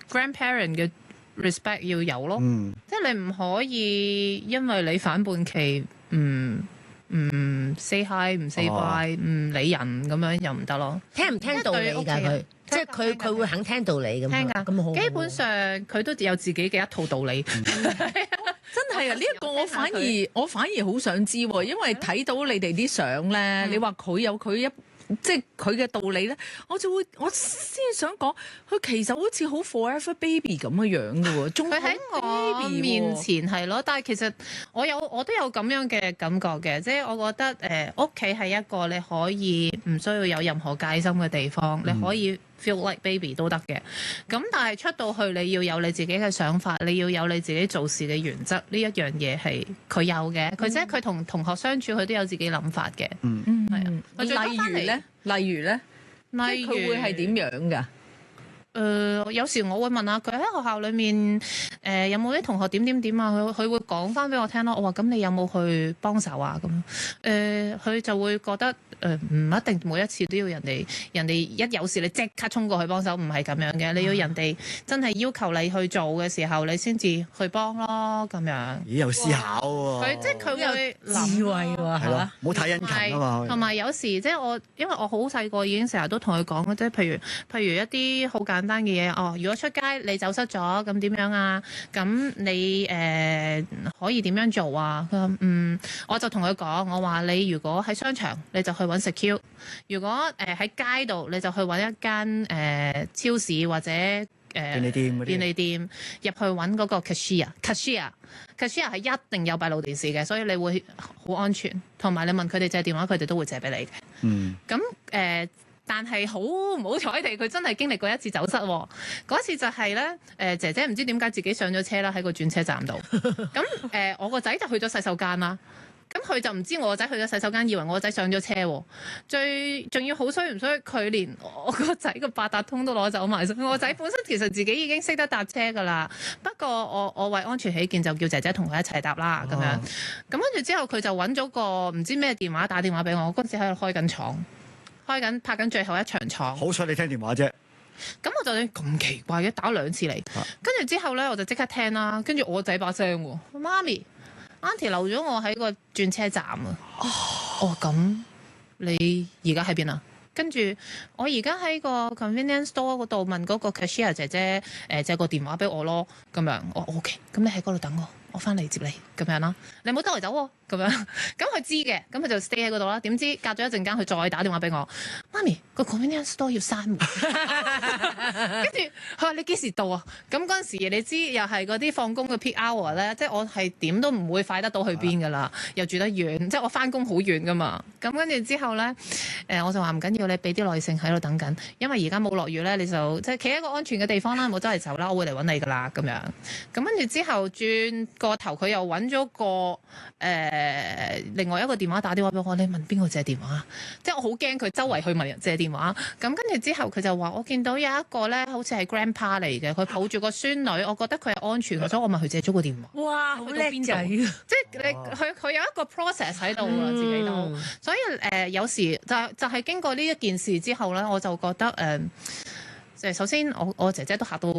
[SPEAKER 6] grandparent 嘅 respect 要有咯。即係你唔可以因為你反叛期唔 say hi 唔 say bye 唔理人咁樣又唔得咯。
[SPEAKER 3] 聽唔聽道理㗎佢？即係佢會肯聽道理咁。
[SPEAKER 6] 聽㗎，
[SPEAKER 3] 咁好。
[SPEAKER 6] 基本上佢都有自己嘅一套道理。
[SPEAKER 5] 真係啊！呢一個我反而好想知喎，因為睇到你哋啲相咧，你話佢有佢即係佢嘅道理咧，我先想講，佢其實好似好 forever baby 咁嘅樣嘅喎，仲
[SPEAKER 6] 佢喺我面前係咯，但係其實我都有咁樣嘅感覺嘅，即係我覺得屋企係一個你可以唔需要有任何戒心嘅地方，你可以 feel like baby 都得嘅。咁但係出到去你要有你自己嘅想法，你要有你自己做事嘅原則，呢一樣嘢係佢有嘅。佢即係佢同同學相處，佢都有自己諗法嘅。係啊。
[SPEAKER 5] 例如咧，佢會係點樣㗎？
[SPEAKER 6] 有時我會問下佢喺學校裏面有冇啲同學點啊？佢會講翻俾我聽咯。我話咁你有冇去幫手啊？咁佢就會覺得唔一定每一次都要人哋一有事你即刻衝過去幫手，唔係咁樣嘅。你要人哋真係要求你去做嘅時候，你先至去幫咯。咁樣
[SPEAKER 4] 咦？有思考喎。
[SPEAKER 6] 即係佢會
[SPEAKER 3] 智慧喎，係嘛？
[SPEAKER 4] 唔好太殷勤啊嘛。
[SPEAKER 6] 同埋有時即係因為我好細個已經成日都同佢講嘅，即係譬如一啲好簡單嘅嘢。如果出街你走失咗，咁點樣啊？咁你可以點樣做啊？佢話我就同佢講，我話你如果喺商場，你就去揾 secure；如果喺街度，你就去揾一間超市或者便利店入去揾嗰個 cashier 係一定有閉路電視嘅，所以你會好安全。同埋你問佢哋借電話，佢哋都會借俾你嘅。咁但係好唔好彩地，佢真係經歷過一次走失喎。嗰次就係咧，姐姐唔知點解自己上咗車啦，喺個轉車站度。咁我個仔就去咗洗手間啦。咁佢就唔知我個仔去咗洗手間，以為我個仔上咗車喎。最仲要好衰唔衰，佢連我個仔個八達通都攞走埋。我個仔本身其實自己已經識得搭車㗎啦，不過我為安全起見就叫姐姐同佢一齊搭啦咁樣。咁跟住之後佢就揾咗個唔知咩電話打電話俾我，我嗰陣時喺度開緊廠，拍緊最後一場廠。
[SPEAKER 4] 好彩你聽電話啫。
[SPEAKER 6] 咁我就咁奇怪嘅，打咗2次嚟，跟住之後咧我就即刻聽啦，跟住我個仔把聲喎，媽咪。Auntie 留咗我喺個轉車站啊！哦，咁你而家喺邊啊？跟住我而家喺個 convenience store 嗰度問嗰個 cashier 姐姐借個電話俾我咯，咁樣我 OK，咁你喺嗰度等我翻嚟接你咁樣啦，你唔好周圍走喎，咁樣咁佢知嘅，咁佢就 stay 喺嗰度啦。點知隔咗一陣間，佢再打電話俾我，媽咪個 convenience store 要閂門，跟住佢話你幾時到啊？咁嗰陣時你知又係嗰啲放工嘅 peak hour 咧，即係我係點都唔會快得到去邊噶啦，又住得遠，即係我翻工好遠噶嘛。咁跟住之後咧，我就話唔緊要，你俾啲耐性喺度等緊，因為而家冇落雨咧，你就即係企喺一個安全嘅地方啦，冇周圍走啦，我會嚟揾你噶啦咁樣。咁跟住之後轉個頭，佢又揾咗個另外一個電話打電話俾我，你問邊個借電話？即係我好驚佢周圍去問人借電話。咁跟住之後佢就話：我見到有一個咧，好似係 grandpa 嚟嘅，佢抱住個孫女，我覺得佢係安全嘅，所以我問佢借咗個電話。
[SPEAKER 3] 哇，好叻仔！
[SPEAKER 6] 即係佢有一個 process 喺度啦，自己都。所以有時就係經過呢一件事之後咧，我就覺得首先我姐姐都嚇到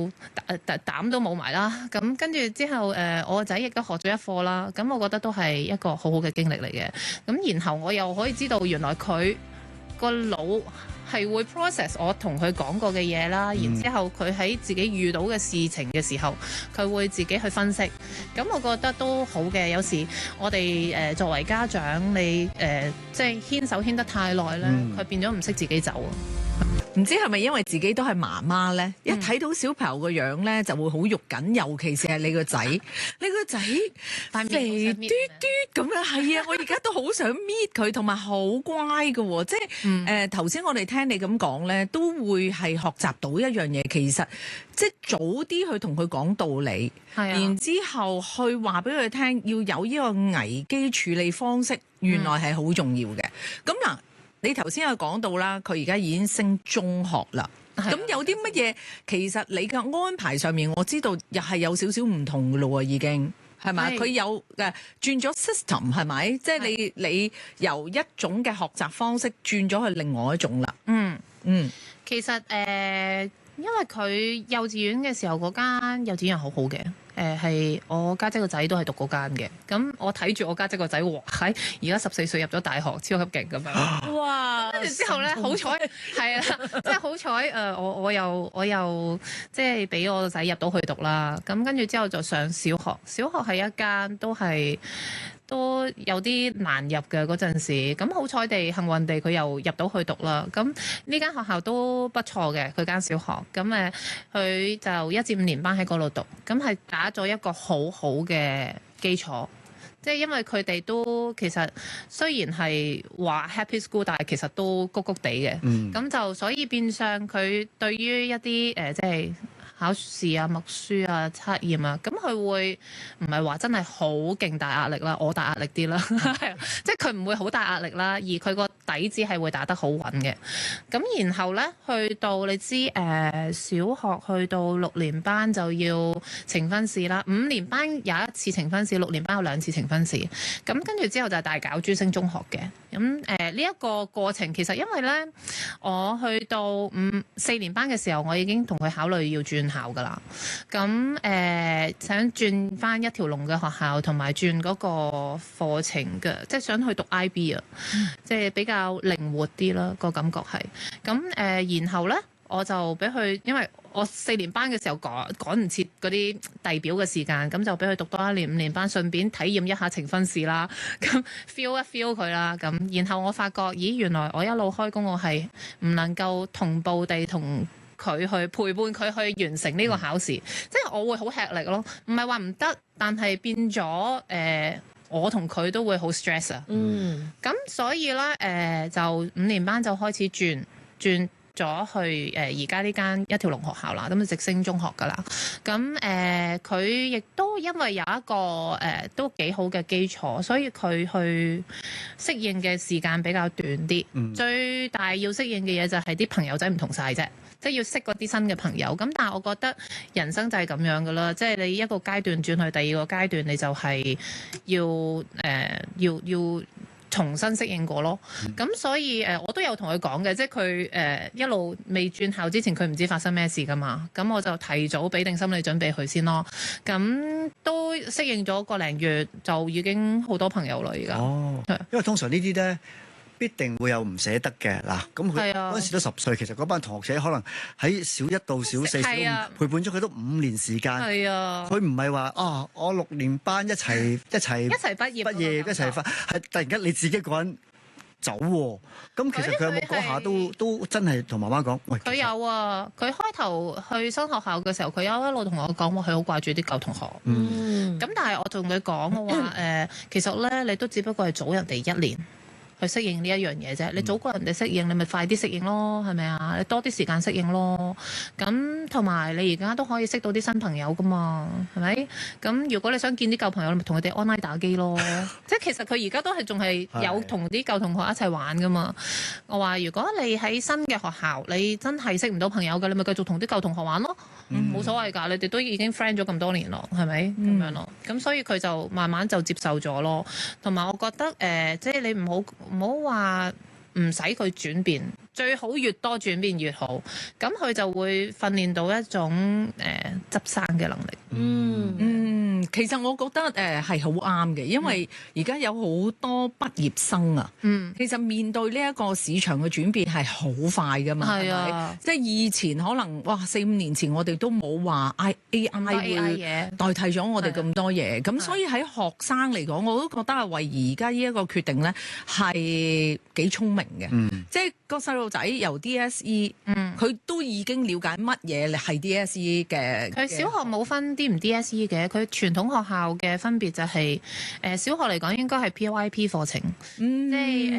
[SPEAKER 6] 膽都冇埋啦，咁跟住之後我個仔亦都學咗一課啦，咁我覺得都係一個好好嘅經歷嚟嘅。咁然後我又可以知道原來佢個腦係會 process 我同佢講過嘅嘢啦，然之後佢喺自己遇到嘅事情嘅時候，佢會自己去分析。咁我覺得都好嘅。有時我哋作為家長，你即係牽手牽得太耐咧，佢變咗唔識自己走。
[SPEAKER 5] 唔知係咪因為自己都係媽媽咧？一睇到小朋友個樣咧，就會好肉緊，尤其是係你個仔，你個仔肥嘟嘟咁樣，係啊！我而家都好想搣佢，同埋好乖㗎喎，即係頭先我哋聽你咁講咧，都會係學習到一樣嘢，其實即係早啲去同佢講道理，然之後去話俾佢聽，要有呢個危機處理方式，原來係好重要嘅。咁嗱。你頭先有講到啦，佢而家已經升中學啦。咁有啲乜嘢？其實你嘅安排上面，我知道又係有少少唔同嘅咯喎，已經係咪？佢有轉咗 system 係咪？即係你由一種嘅學習方式轉咗去另外一種啦。
[SPEAKER 6] 其實因為佢幼稚園嘅時候嗰間幼稚園好好嘅。係我家姐個仔都係讀嗰間嘅，咁我睇住我家姐個仔，哇！喺而家14歲入咗大學，超級勁咁樣。哇！跟住之後咧，好彩係啊，即係好彩我又即係俾我個仔入到去讀啦。咁跟住之後就上小學，小學係一間都有啲難入嘅嗰陣時，咁好彩地幸運地佢又入到去讀啦。咁呢間學校都不錯嘅，佢間小學。咁佢就1至5年班喺嗰度讀，咁係打咗一個好好嘅基礎。即係因為佢哋都其實雖然係話 Happy School，但係其實都谷谷地嘅。咁就所以變相佢對於一啲即係考試啊、默書啊、測驗啊，咁佢會唔係話真係好勁大壓力啦，我大壓力啲啦，即係佢唔會好大壓力啦，而佢個底子係會打得好穩嘅。咁然後呢，去到你知小學去到6年班就要呈分試啦，5年班有1次呈分試，6年班有2次呈分試。咁跟住之後就係大搞珠升中學嘅。咁呢一個過程其實因為呢，我去到4年班嘅時候，我已經同佢考慮要轉校㗎啦。咁想轉翻一條龍嘅學校，同埋轉嗰個課程嘅，即係想去讀 IB 啊，即係比較靈活啲啦，個感覺係。咁然後呢，我就俾佢，因為我4年班嘅時候趕唔切嗰啲遞表嘅時間，咁就俾佢讀多1年5年班，順便體驗一下呈分試啦，咁 feel 一 feel 佢啦，咁然後我發覺，咦，原來我一路開工，我係唔能夠同步地同佢去陪伴佢去完成呢個考試，即係我會好吃力咯，唔係話唔得，但係變咗我同佢都會好 stress 啊。咁所以咧就5年班就開始轉轉咗去而家呢間一條龍學校啦，咁直升中學噶啦。咁佢亦都因為有一個都幾好嘅基礎，所以佢去適應嘅時間比較短啲。最大要適應嘅嘢就係啲朋友仔唔同晒啫。即係要識嗰啲新嘅朋友，咁但係我覺得人生就係咁樣噶啦，即係你一個階段轉去第二個階段，你就係要重新適應過咯。咁所以我都有同佢講嘅，即係佢一路未轉校之前，佢唔知發生咩事噶嘛，咁我就提早俾定心理準備佢先咯。咁都適應咗個零月，就已經好多朋友啦而家。
[SPEAKER 4] 哦，因為通常呢啲咧，必定會有唔捨得嘅嗱，咁佢嗰陣時都10歲，其實嗰班同學仔可能喺小1到小4陪伴咗佢都5年時間。係啊，佢唔係話我6年班一齊畢業一齊返，係突然間你自己一個人走喎。咁其實佢有冇嗰下都真係同媽媽講？喂，
[SPEAKER 6] 佢有啊，佢開頭去新學校嘅時候，佢有一路同我講話，佢好掛住啲舊同學。咁但係我同佢講我話其實咧你都只不過係早人哋1年去適應呢一樣嘢啫，你早過人哋適應，你咪快啲適應咯，係咪啊？你多啲時間適應咯。咁同埋你而家都可以識到啲新朋友噶嘛，係咪？咁如果你想見啲舊朋友，你咪同佢哋 online 打機咯。即係其實佢而家都係仲係有同啲舊同學一齊玩噶嘛。我話如果你喺新嘅學校，你真係識唔到朋友嘅，你咪繼續同啲舊同學玩咯，冇所謂㗎。你哋都已經 friend 咗咁多年咯，係咪咁樣咯？咁所以佢就慢慢就接受咗咯。同埋我覺得即係你唔好話唔使佢轉變，最好越多轉變越好。咁佢就會訓練到一種執生嘅能力。
[SPEAKER 5] 其實我覺得係好啱嘅，因為而家有好多畢業生啊。其實面對呢一個市場嘅轉變係好快噶嘛，係咪？即係以前可能4-5年前我哋都冇話 AI 會代替咗我哋咁多嘢，咁所以喺學生嚟講，我都覺得阿慧儀而家呢一個決定咧係幾聰明嘅。即係個細路仔由 DSE，佢都已經了解乜嘢係 DSE 嘅。
[SPEAKER 6] 佢小學冇分 D 唔 DSE 嘅，佢傳統學校嘅分別就係小學嚟講應該係 PYP 課程，即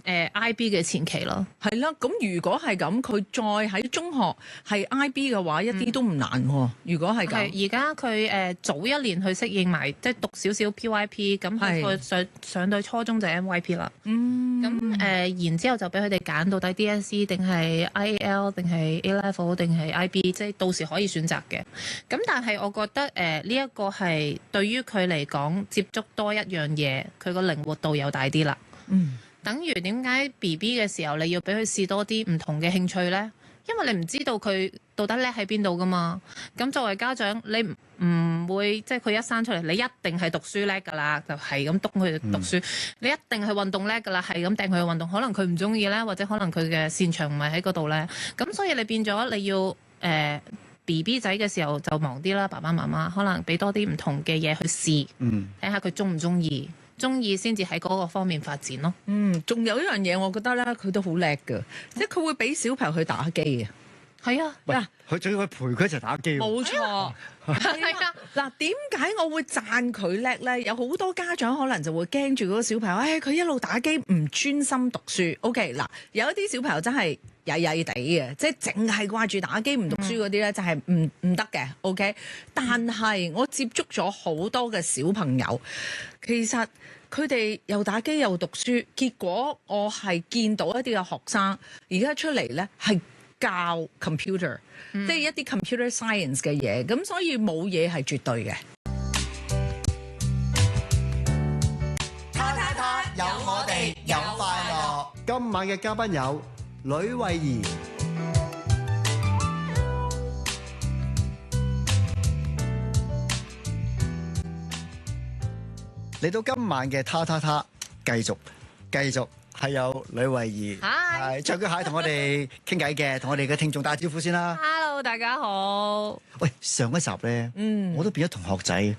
[SPEAKER 6] 係IB 嘅前期咯。
[SPEAKER 5] 係啦，咁如果係咁，佢再喺中學係 IB 嘅話，一啲都唔難喎。如果係咁，
[SPEAKER 6] 而家佢早一年去適應埋，即係讀少少 PYP，咁佢上到初中就 MYP 啦。咁然之後就俾佢哋揀到底 DSE 定係 IEL 定係 A Level 定係 IB，即係到時可以選擇嘅。咁但係我覺得呢一個係對於佢嚟講接觸多一樣嘢，佢個靈活度又大啲啦。等於點解 BB 嘅時候你要俾佢試多啲唔同嘅興趣呢？因為你唔知道佢到底叻喺邊度噶嘛。咁作為家長，你唔會即係佢一生出嚟，你一定係讀書叻噶啦，就係咁督佢讀書。你一定係運動叻噶啦，係咁掟佢去運動。可能佢唔中意咧，或者可能佢嘅擅長唔係喺嗰度咧。咁所以你變咗你要BB 仔嘅時候就忙啲啦，爸爸媽媽可能俾多啲唔同嘅嘢去試，睇下佢中唔中意。中意先至喺嗰個方面發展咯。
[SPEAKER 5] 仲有一樣嘢，我覺得咧，佢都好叻㗎，即係佢會俾小朋友去打機嘅。係啊，嗱，
[SPEAKER 4] 佢仲要陪佢一齊打機。
[SPEAKER 5] 冇錯，係啊。嗱，點解我會讚佢叻咧？有好多家長可能就會驚住嗰個小朋友，佢一路打機唔專心讀書。OK，嗱，有一啲小朋友真係曳曳地嘅，即係淨係掛住打機唔讀書嗰啲咧，就係唔得嘅。OK，但係我接觸咗好多嘅小朋友，其實佢哋又打機又讀書，結果我係見到一啲嘅學生而家出嚟咧係教 computer，即係一啲 computer science 嘅嘢，咁所以冇嘢係絕對嘅。
[SPEAKER 1] 他有我哋有快樂。
[SPEAKER 7] 今晚嘅嘉賓有呂慧儀、
[SPEAKER 4] 嚟到今晚嘅他，繼續係有呂慧儀，係唱歌蟹同我哋傾偈嘅，同我哋嘅聽眾打招呼先啦。
[SPEAKER 6] Hello， 大家好。
[SPEAKER 4] 喂，上一集咧，我都變咗同學仔，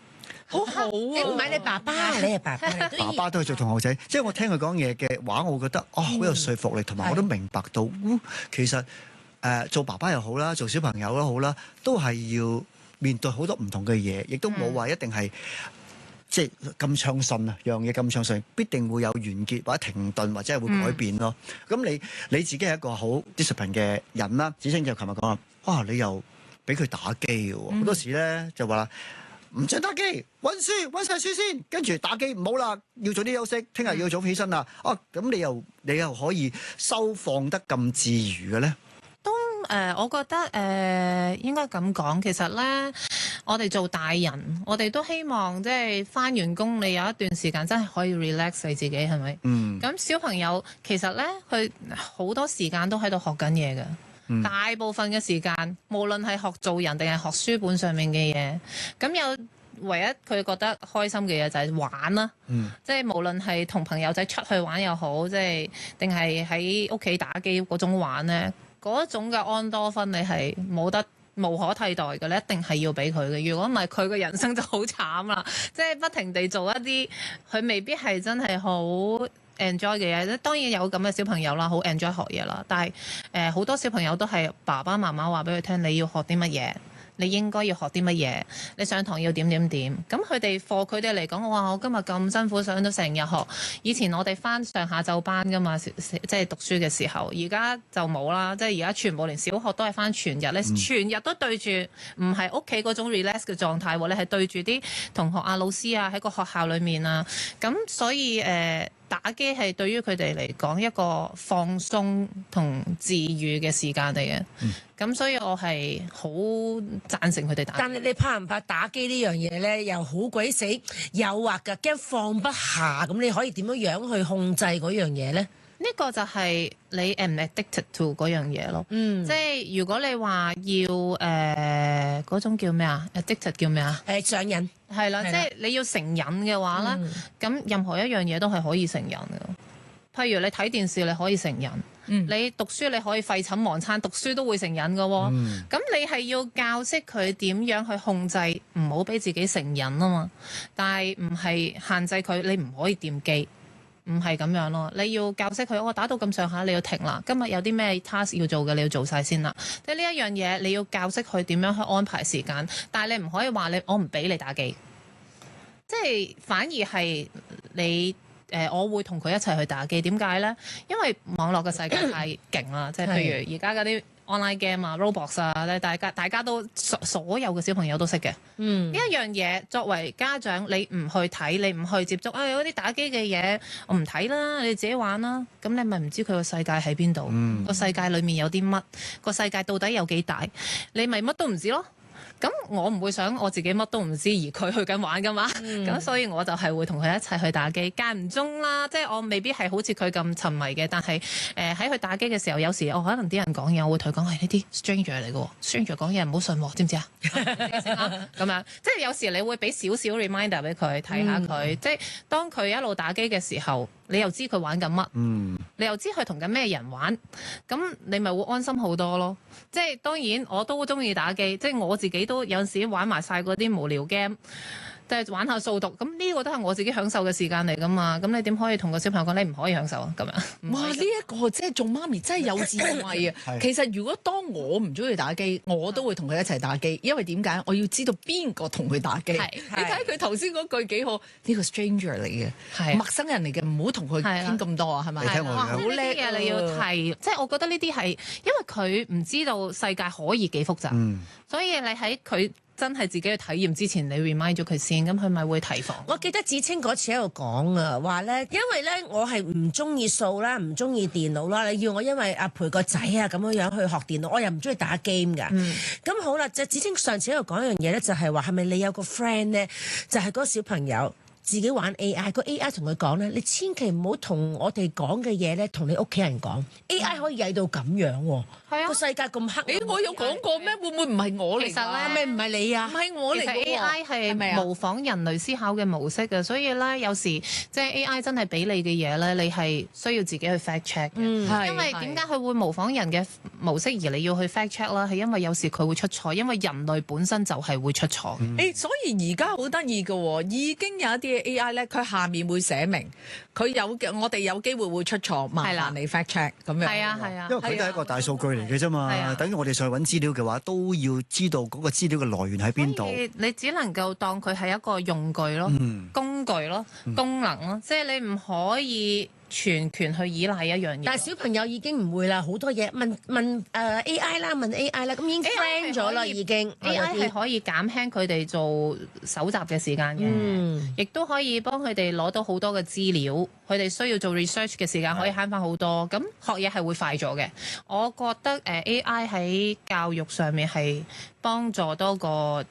[SPEAKER 5] 好好啊！
[SPEAKER 3] 你唔係你爸爸，你係爸爸，
[SPEAKER 4] 爸爸都係做同學仔，即係我聽佢講嘢嘅話，我覺得好有說服力，同埋我都明白到，其實做爸爸又好啦，做小朋友都好啦，都係要面對好多唔同嘅嘢，亦都冇話一定係即係咁暢順啊，樣嘢咁暢順，必定會有完結或者停頓或者係會改變咯。咁、你自己係一個好 discipline 嘅人啦。芷菁就琴日講啦，哇！你又俾佢打機嘅喎，好多時咧就話啦，唔準打機，溫晒書先，跟住打機唔好啦，要早啲休息，聽日要早起身啦。咁你又可以收放得咁自如嘅咧？
[SPEAKER 6] 我覺得應該咁講，其實咧，我哋做大人，我哋都希望即係返完工，你有一段時間真係可以 relax 你自己，係咪？咁小朋友其實咧，佢好多時間都喺度學緊嘢嘅，大部分嘅時間，無論係學做人定係學書本上面嘅嘢，咁有唯一佢覺得開心嘅嘢就係玩啦，即係無論係同朋友仔出去玩又好，即係定係喺屋企打機嗰種玩咧。嗰種嘅安多芬你係無可替代嘅，你一定係要俾佢嘅。如果唔係，佢嘅人生就好慘啦。即係不停地做一啲佢未必係真係好 enjoy 嘅嘢。當然有咁嘅小朋友啦，好 enjoy 學嘢啦。但係好多小朋友都係爸爸媽媽話俾佢聽，你要學啲乜嘢。你應該要學啲乜嘢？你上堂要點點點？咁佢哋佢哋嚟講，哇！我今日咁辛苦上咗成日學。以前我哋返上下晝班㗎嘛，即係讀書嘅時候。而家就冇啦，即係而家全部連小學都係返全日咧，全日都對住唔係屋企嗰種 relax 嘅狀態喎，你係對住啲同學啊、老師啊喺個學校裡面啊。咁所以打機係對於佢哋嚟講一個放鬆同治癒嘅時間嚟嘅。咁所以我係好贊成佢哋打機。
[SPEAKER 3] 但係你怕唔怕打機呢樣嘢咧？又好鬼死誘惑㗎，驚放不下。咁你可以點樣去控制嗰樣嘢咧？
[SPEAKER 6] 呢個就係你 addicted to 嗰樣嘢咯。即係如果你話要嗰種叫咩啊 ？addicted 叫咩啊？
[SPEAKER 3] 上癮
[SPEAKER 6] 係啦，即係你要成癮嘅話咧，咁任何一樣嘢都係可以成癮嘅。譬如你睇電視，你可以成癮。你讀書你可以廢寢忘餐，讀書都會成癮嘅喎。咁你係要教識佢點樣去控制，唔好俾自己成癮啊嘛。但係唔係限制佢，你唔可以掂機，唔係咁樣咯。你要教識佢，我打到咁上下，你要停啦。今日有啲咩 task 要做嘅，你要做晒先啦。即係呢一樣嘢，你要教識佢點樣去安排時間。但係你唔可以話我唔俾你打機，即係反而係你。我會同佢一齊去打機，點解呢？因為網絡嘅世界太勁啦，即係譬如而家嗰啲 online game 啊、Roblox 啊咧，大家都所有嘅小朋友都識嘅。呢一樣嘢作為家長，你唔去睇，你唔去接觸，嗰啲打機嘅嘢我唔睇啦，你自己玩啦。咁你咪唔知佢個世界喺邊度？個世界裡面有啲乜？個世界到底有幾大？你咪乜都唔知咯。咁我唔會想我自己乜都唔知，而佢去緊玩噶嘛。咁所以我就係會同佢一齊去打機，間唔中啦，即係我未必係好似佢咁沉迷嘅，但係喺佢打機嘅時候，有時可能啲人講嘢，我會同佢講係呢啲 stranger 嚟嘅 stranger 講嘢唔好信喎，知唔知啊？咁樣即係有時你會俾少少 reminder 俾佢睇下佢，即係當佢一路打機嘅時候，你又知佢玩緊乜，你又知佢同緊咩人玩，咁你咪會安心好多咯。即係當然我都中意打機，即係我自己都有陣時玩埋晒嗰啲無聊 game，即係玩下掃毒，咁呢個都係我自己享受嘅時間嚟噶嘛。咁你點可以同個小朋友講你唔可以享受啊？咁樣
[SPEAKER 5] 哇！呢一個即係做媽咪真係有智慧啊！其實如果當我唔中意打機，我都會同佢一齊打機，因為點解？我要知道邊個同佢打機。你睇佢頭先嗰句幾好，呢個 stranger 嚟嘅，陌生人嚟嘅，唔好同佢傾咁多啊，係咪？
[SPEAKER 4] 你聽我講，
[SPEAKER 6] 好叻嘅你要提，即係我覺得呢啲係因為佢唔知道世界可以幾複雜，所以你喺佢真係自己去體驗之前，你 remind 咗佢先，咁佢咪會提防。
[SPEAKER 3] 我記得芷菁嗰次喺度講啊，話咧，因為咧我係唔中意數啦，唔中意電腦啦，你要我因為陪個仔啊咁樣去學電腦，我又唔中意打 game 㗎。咁好啦，就芷菁上次喺度講一樣嘢咧，就係話係咪你有個 friend 咧，就係嗰個小朋友自己玩 AI，個 AI 同佢講咧，你千祈唔好同我哋講嘅嘢咧，同你屋企人講。AI 可以曳到咁樣喎，個世界咁黑。
[SPEAKER 5] 我有講過咩？會唔會唔係我嚟？
[SPEAKER 6] 其實咧，
[SPEAKER 3] 咩唔係你啊？
[SPEAKER 5] 唔係我嚟嘅。
[SPEAKER 6] AI 係模仿人類思考嘅模式嘅，所以咧有時即係 AI 真係俾你嘅嘢咧，你係需要自己去 fact check 嘅。因為點解佢會模仿人嘅模式，而你要去 fact check 啦？係因為有時佢會出錯，因為人類本身就係會出錯。
[SPEAKER 5] 所以而家好得意嘅喎，已經有一啲嘅 AI 咧，佢下面會寫明我哋有機會會出錯，麻煩你 fact check 咁樣。
[SPEAKER 6] 係啊係啊，
[SPEAKER 4] 因為佢都係一個大數據嚟嘅啫嘛，等於我哋上去揾資料嘅話，都要知道嗰個資料嘅來源喺邊度。
[SPEAKER 6] 你只能夠當佢係一個用具咯，工具咯，功能咯，即係你唔可以全權去依賴一樣嘢。
[SPEAKER 3] 但係小朋友已經唔會啦，好多嘢問AI 啦，問 AI 啦，咁已經 friend 咗啦，已經
[SPEAKER 6] AI 係可以減輕佢哋做搜集嘅時間嘅，亦都可以幫佢哋攞到好多嘅資料。佢哋需要做 research 嘅時間可以慳翻好多，咁學嘢係會快咗嘅。我覺得AI 喺教育上面係幫助多過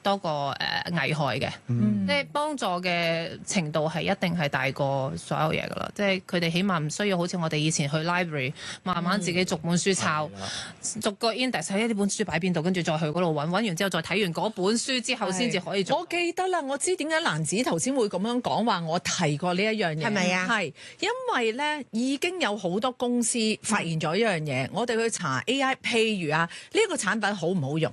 [SPEAKER 6] 危害嘅，即係幫助嘅程度係一定係大過所有嘢噶啦。即係佢哋起碼唔需要好似我哋以前去 library 慢慢自己逐本書抄，逐個 index 睇呢本書擺邊度，跟住再去嗰度揾完之後再睇完嗰本書之後先至可以做。
[SPEAKER 5] 我記得啦，我知點解蘭子頭先會咁樣講話，我提過呢一樣嘢，
[SPEAKER 3] 係咪啊？
[SPEAKER 5] 係因為咧已經有好多公司發現咗一樣嘢，我哋去查 AI， 譬如啊呢個產品好唔好用？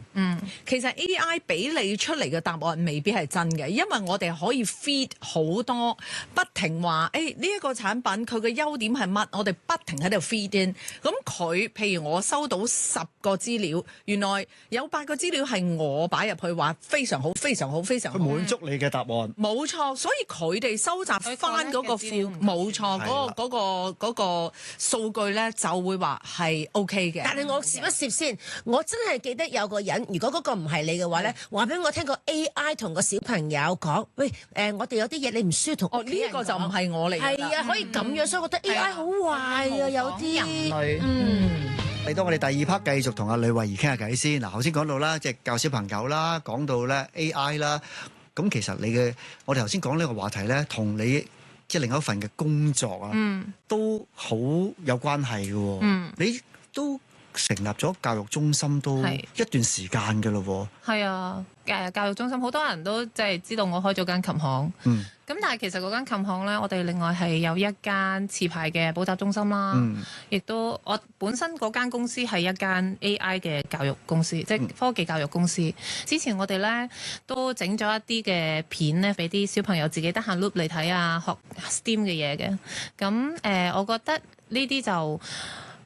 [SPEAKER 5] 其實 AI 俾你出嚟嘅答案未必係真嘅，因為我哋可以 feed 好多，不停話呢一個產品佢嘅優點係乜，我哋不停喺度 feed in。咁佢譬如我收到10個資料，原來有8個資料係我擺入去話非常好、非常好、非常好，
[SPEAKER 4] 佢滿足你嘅答案。
[SPEAKER 5] 冇錯，所以佢哋收集翻嗰個庫，冇錯，嗰個數據咧就會話係 OK 嘅。
[SPEAKER 3] 但係我攝一攝先，我真係記得有個人，如果嗰個唔係你嘅話咧，話俾我聽個 AI 同個小朋友講，喂我哋有啲嘢你唔需要同屋企人講。
[SPEAKER 5] 呢個就唔係我嚟㗎啦。
[SPEAKER 3] 係啊，可以咁樣，所以我覺得 AI 好壞啊，有啲
[SPEAKER 5] 人類。
[SPEAKER 4] 嚟到我哋第2 part 繼續同阿呂慧儀傾下偈先。嗱，頭先講到啦，即係教小朋友啦，講到咧 AI 啦，咁其實我哋頭先講呢個話題咧，同你即係另一份嘅工作啊，都好有關係嘅喎。你都成立咗教育中心都一段時間嘅咯喎。
[SPEAKER 6] 係啊，教育中心好多人都即係知道我開咗間琴行。咁但係其實嗰間琴行咧，我哋另外係有一間持牌嘅補習中心啦，亦都我本身嗰間公司係一間 AI 嘅教育公司，即係科技教育公司。之前我哋咧都整咗一啲嘅片咧，俾啲小朋友自己得閒 loop 嚟睇啊，學 STEAM 嘅嘢嘅。咁我覺得呢啲就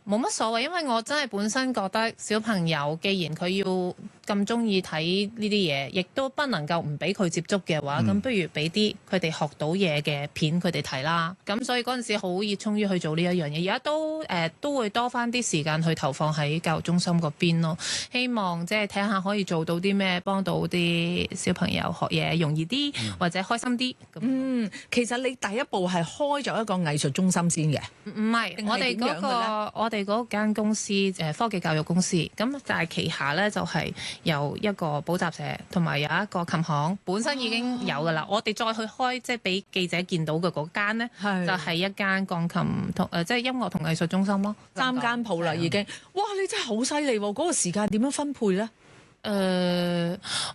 [SPEAKER 6] 冇乜所謂，因為我真係本身覺得小朋友既然佢要咁中意睇呢啲嘢，亦都不能夠唔俾佢接觸嘅話，咁不如俾啲佢哋學到嘢嘅片佢哋睇啦。咁所以嗰陣時好熱衷於去做呢一樣嘢，而家都會多翻啲時間去投放喺教育中心嗰邊咯。希望即係睇下可以做到啲咩，幫到啲小朋友學嘢容易啲，或者開心啲。
[SPEAKER 5] 其實你第一步係開咗一個藝術中心先嘅，
[SPEAKER 6] 唔係我哋嗰間公司科技教育公司，咁但係旗下咧就係有一個補習社，同埋有一個琴行，本身已經有噶啦。我哋再去開即係俾記者見到嘅嗰間咧，就係一間鋼琴同即係音樂同藝術中心咯。
[SPEAKER 5] 3間鋪啦已經。哇！你真係好犀利喎！嗰個時間點樣分配咧？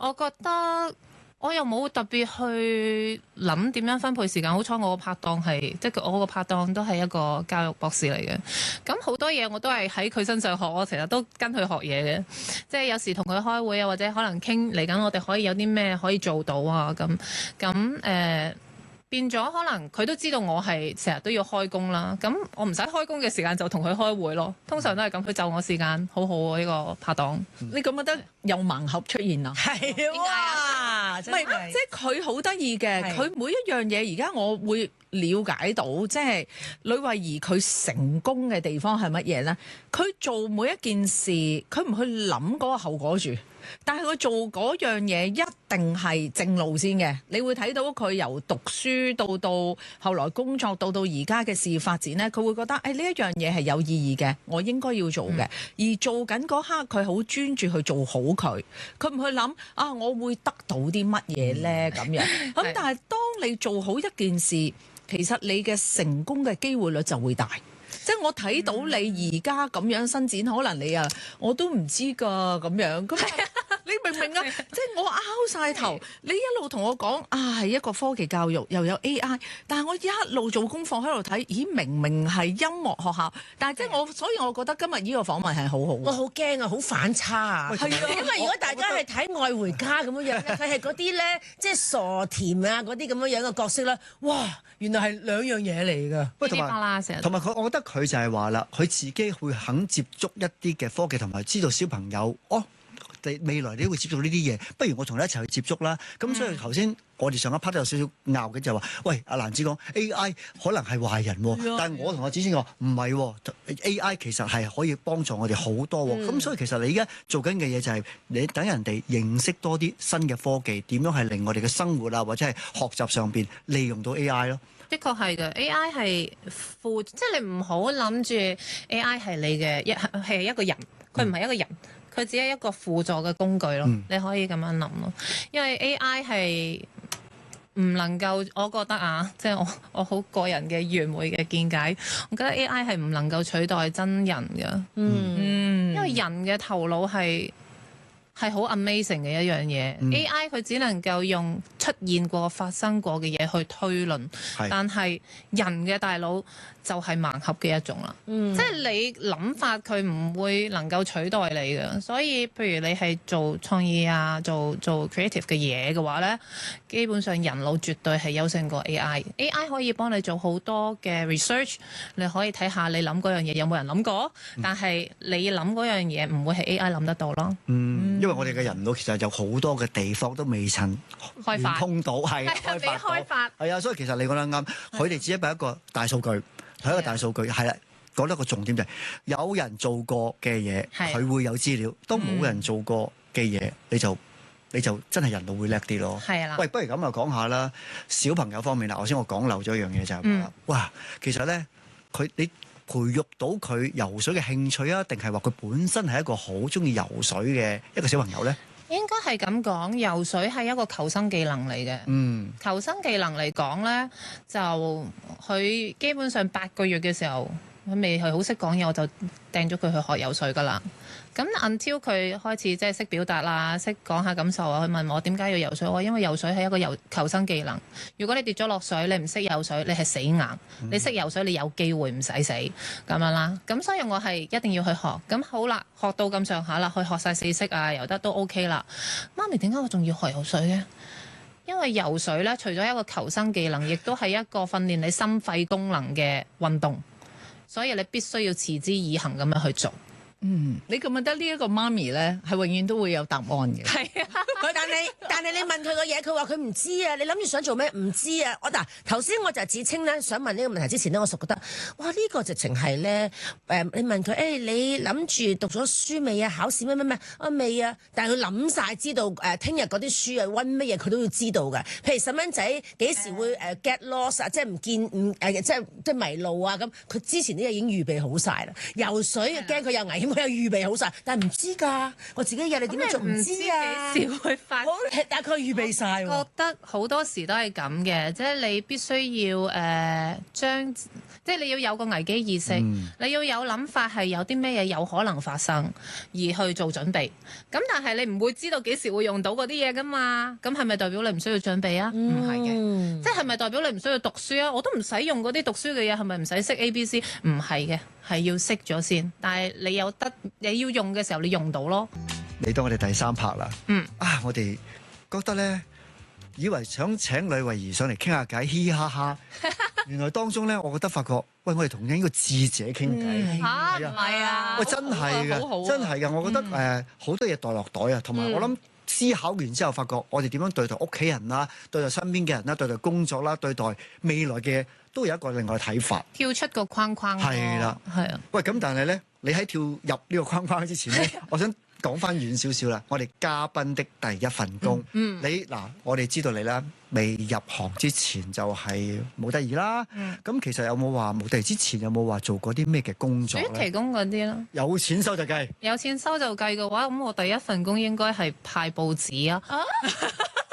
[SPEAKER 6] 我覺得我又冇特別去諗點樣分配時間。好彩我個拍檔係即係我個拍檔都係一個教育博士嚟嘅，咁好多嘢我都係喺佢身上學，我成日都跟佢學嘢嘅。即係有時同佢開會啊，或者可能傾嚟緊我哋可以有啲咩可以做到啊，咁變咗可能佢都知道我係成日都要開工啦，咁我唔使開工嘅時間就同佢開會咯。通常都係咁，佢就我時間好好喎呢個拍檔。
[SPEAKER 5] 你覺唔覺得有盲盒出現啊？
[SPEAKER 3] 係
[SPEAKER 5] 哇！唔係，即係佢好得意嘅，佢每一樣嘢而家我會了解到，即係呂慧儀佢成功嘅地方係乜嘢咧？佢做每一件事，佢唔去諗嗰個後果住。但係佢做嗰樣嘢一定係正路先嘅，你會睇到佢由讀書到後來工作到而家嘅事業發展呢，佢會覺得呢一樣嘢係有意義嘅，我應該要做嘅。而做緊嗰刻佢好專注去做好佢，佢唔去諗我會得到啲乜嘢呢咁樣。咁但係當你做好一件事，其實你嘅成功嘅機會率就會大。即係我睇到你而家咁樣伸展，可能你我都唔知㗎咁樣。咁你你明唔明啊？即係我拗晒頭，你一路同我講係一個科技教育，又有 AI，但係我一路做功課喺度睇，咦，明明係音樂學校，但係即係所以我覺得今日呢個訪問係好好。
[SPEAKER 3] 我好驚啊，好反差啊！
[SPEAKER 5] 係啊，
[SPEAKER 3] 因為如果大家係睇《愛回家》咁樣樣咧，佢係嗰啲咧，即係傻甜啊嗰啲咁樣樣嘅角色啦，哇！原來係兩樣嘢嚟㗎。
[SPEAKER 4] 喂，同埋佢，我覺得佢就係話啦，佢自己會肯接觸一啲嘅科技，同埋知道小朋友未來你會接觸呢啲嘢，不如我同你一齊去接觸啦。咁所以頭先我哋上一 part 都有少少拗嘅，就係話，喂，阿蘭子講 AI 可能係壞人喎，但係我同阿子先講唔係喎，AI 其實係可以幫助我哋好多喎。咁所以其實你而家做緊嘅嘢就係你等人哋認識多啲新嘅科技，點樣係令我哋嘅生活啊或者係學習上邊利用到 AI 咯。
[SPEAKER 6] 的確係嘅，AI 係即係你唔好諗住 AI 係你嘅係一個人，佢唔係一個人。佢只係一個輔助嘅工具咯，你可以咁樣諗咯。因為 AI 係唔能夠，我覺得啊，即係我好個人嘅愚昧嘅見解，我覺得 AI 係唔能夠取代真人嘅。因為人嘅頭腦係好 amazing 嘅一樣嘢。AI 佢只能夠用出現過、發生過嘅嘢去推論，但係人嘅大腦就係盲盒嘅一種啦，即係你諗法佢唔會能夠取代你嘅，所以譬如你係做創意啊、做 creative 嘅嘢嘅話咧，基本上人腦絕對係優勝過 AI。AI 可以幫你做好多嘅 research， 你可以睇下你諗嗰樣嘢有冇人諗過，但係你諗嗰樣嘢唔會係 AI 諗得到咯。
[SPEAKER 4] 因為我哋嘅人腦其實有好多嘅地方都未曾
[SPEAKER 6] 開發
[SPEAKER 4] 通到，係
[SPEAKER 6] 開發，
[SPEAKER 4] 係啊，所以其實你講得啱，佢哋只係一個大數據。係一個大數據，係啦，講得個重點就係有人做過嘅嘢，佢會有資料；當冇人做過嘅嘢，你就真係人腦會叻啲咯。
[SPEAKER 6] 係啦。
[SPEAKER 4] 喂，不如咁啊，講下啦，小朋友方面啦。頭先我講漏咗一樣嘢就係話，哇，其實咧，你培育到佢游水嘅興趣啊，定係話佢本身係一個好中意游水嘅一個小朋友咧？
[SPEAKER 6] 應該係咁講，游水係一個求生技能嚟嘅。求生技能嚟講咧，就佢基本上8個月嘅時候，佢未係好識講嘢，我就掟咗佢去學游水噶啦。咁 until 佢開始即係識表達啦，識講下感受啊，佢問我點解要游水，我話因為游水係一個求生技能。如果你跌咗落水，你唔識游水，你係死硬。你識游水，你有機會唔使死咁樣啦。咁所以我係一定要去學。咁好啦，學到咁上下啦，去學晒4式啊，游得都 OK 啦。媽咪點解我仲要學游水嘅？因為游水咧，除咗一個求生技能，亦都係一個訓練你心肺功能嘅運動，所以你必須要持之以恆咁樣去做。
[SPEAKER 5] 你覺唔覺得呢一個媽咪咧係永遠都會有答案嘅？
[SPEAKER 6] 係啊，
[SPEAKER 3] 但係你問佢個嘢，佢話佢唔知啊。你諗住想做咩？唔知啊。頭先我就子清咧想問呢個問題之前咧，我就覺得哇呢個直情係咧你問佢你諗住讀咗書未啊？考試咩？未啊。但係佢諗晒知道聽日嗰啲書啊溫乜嘢佢都要知道嘅。譬如細蚊仔幾時會get lost 啊，即係唔見即係迷路啊咁，佢之前啲嘢已經預備好晒啦。游水驚佢有危險。佢又預備好晒，但係唔知㗎。我自己嘢你點樣做唔知啊？
[SPEAKER 6] 幾時會發生？
[SPEAKER 3] 但係佢預備晒喎。
[SPEAKER 6] 覺得好多時都係咁嘅，即係你必須要即係你要有個危機意識，你要有諗法係有啲咩嘢有可能發生而去做準備。咁但係你唔會知道幾時會用到嗰啲嘢㗎嘛？咁係咪代表你唔需要準備啊？唔係嘅，即係咪代表你唔需要讀書啊？我都唔使用嗰啲讀書嘅嘢，係咪唔使識 ABC？唔係嘅。係要識咗先，但係你要用嘅時候，你用到咯。
[SPEAKER 4] 嚟到我哋第3 part 啦。我哋覺得咧，以為想請呂慧儀上嚟傾下偈，嘻嘻哈哈。原來當中咧，我覺得發覺，喂，我哋同緊一個智者傾偈。
[SPEAKER 6] 唔係啊？
[SPEAKER 4] 喂，真係嘅，真係嘅。我覺得好多嘢袋落袋啊，同埋我諗思考完之後，發覺我哋點樣對待屋企人啦，對待身邊嘅人啦，對待工作啦，對待未來嘅。都有一個另外嘅睇法，
[SPEAKER 6] 跳出個框框。
[SPEAKER 4] 係啦，係啊。喂，咁但係咧，你喺跳入呢個框框之前咧，我想講翻遠少少啦。我哋嘉賓的第一份工，我哋知道你啦，未入行之前就係模特兒啦。咁其實有冇話模特兒之前有冇話做過啲咩嘅工作咧？
[SPEAKER 6] 暑期工嗰啲咯。
[SPEAKER 4] 有錢收就計。
[SPEAKER 6] 有錢收就計嘅話，咁我第一份工應該係派報紙啊。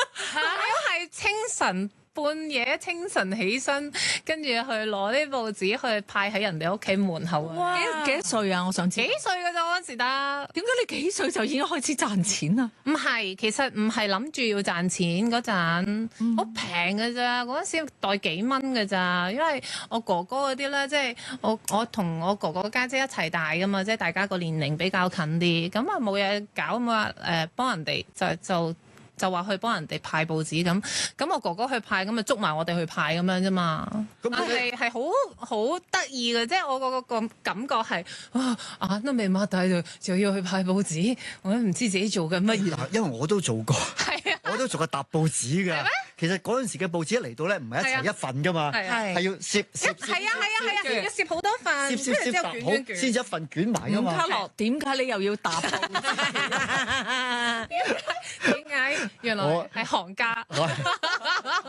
[SPEAKER 6] 係清晨半夜清晨起身，跟住去攞啲報紙去派喺人哋屋企門口啊！
[SPEAKER 5] 哇！幾多歲啊？我想知
[SPEAKER 6] 幾歲㗎咋嗰陣時得？
[SPEAKER 5] 點解你幾歲就已經開始賺錢啊？
[SPEAKER 6] 唔係，其實唔係諗住要賺錢嗰陣，好平㗎咋，嗰陣時袋幾蚊㗎咋，因為我哥哥嗰啲咧，即係我同我哥哥家姐一齊大㗎嘛，即係大家個年齡比較近啲，咁啊冇嘢搞咁啊幫人哋就話去幫人哋派報紙咁我哥哥去派，咁咪捉埋我哋去派咁樣啫嘛。但係好得意嘅，即係我個感覺係眼都未擘大就要去派報紙，我都唔知自己做緊乜嘢。
[SPEAKER 4] 因為我都做過，
[SPEAKER 6] 係啊，
[SPEAKER 4] 我都做過搭報紙㗎。其實嗰陣時嘅報紙一嚟到咧，唔係一齊一份㗎嘛，係要攝，
[SPEAKER 6] 要攝好多份，
[SPEAKER 4] 攝搭好先至一份捲埋㗎嘛。
[SPEAKER 5] 卡樂，點解你又要搭？
[SPEAKER 6] 點解？原來係行家。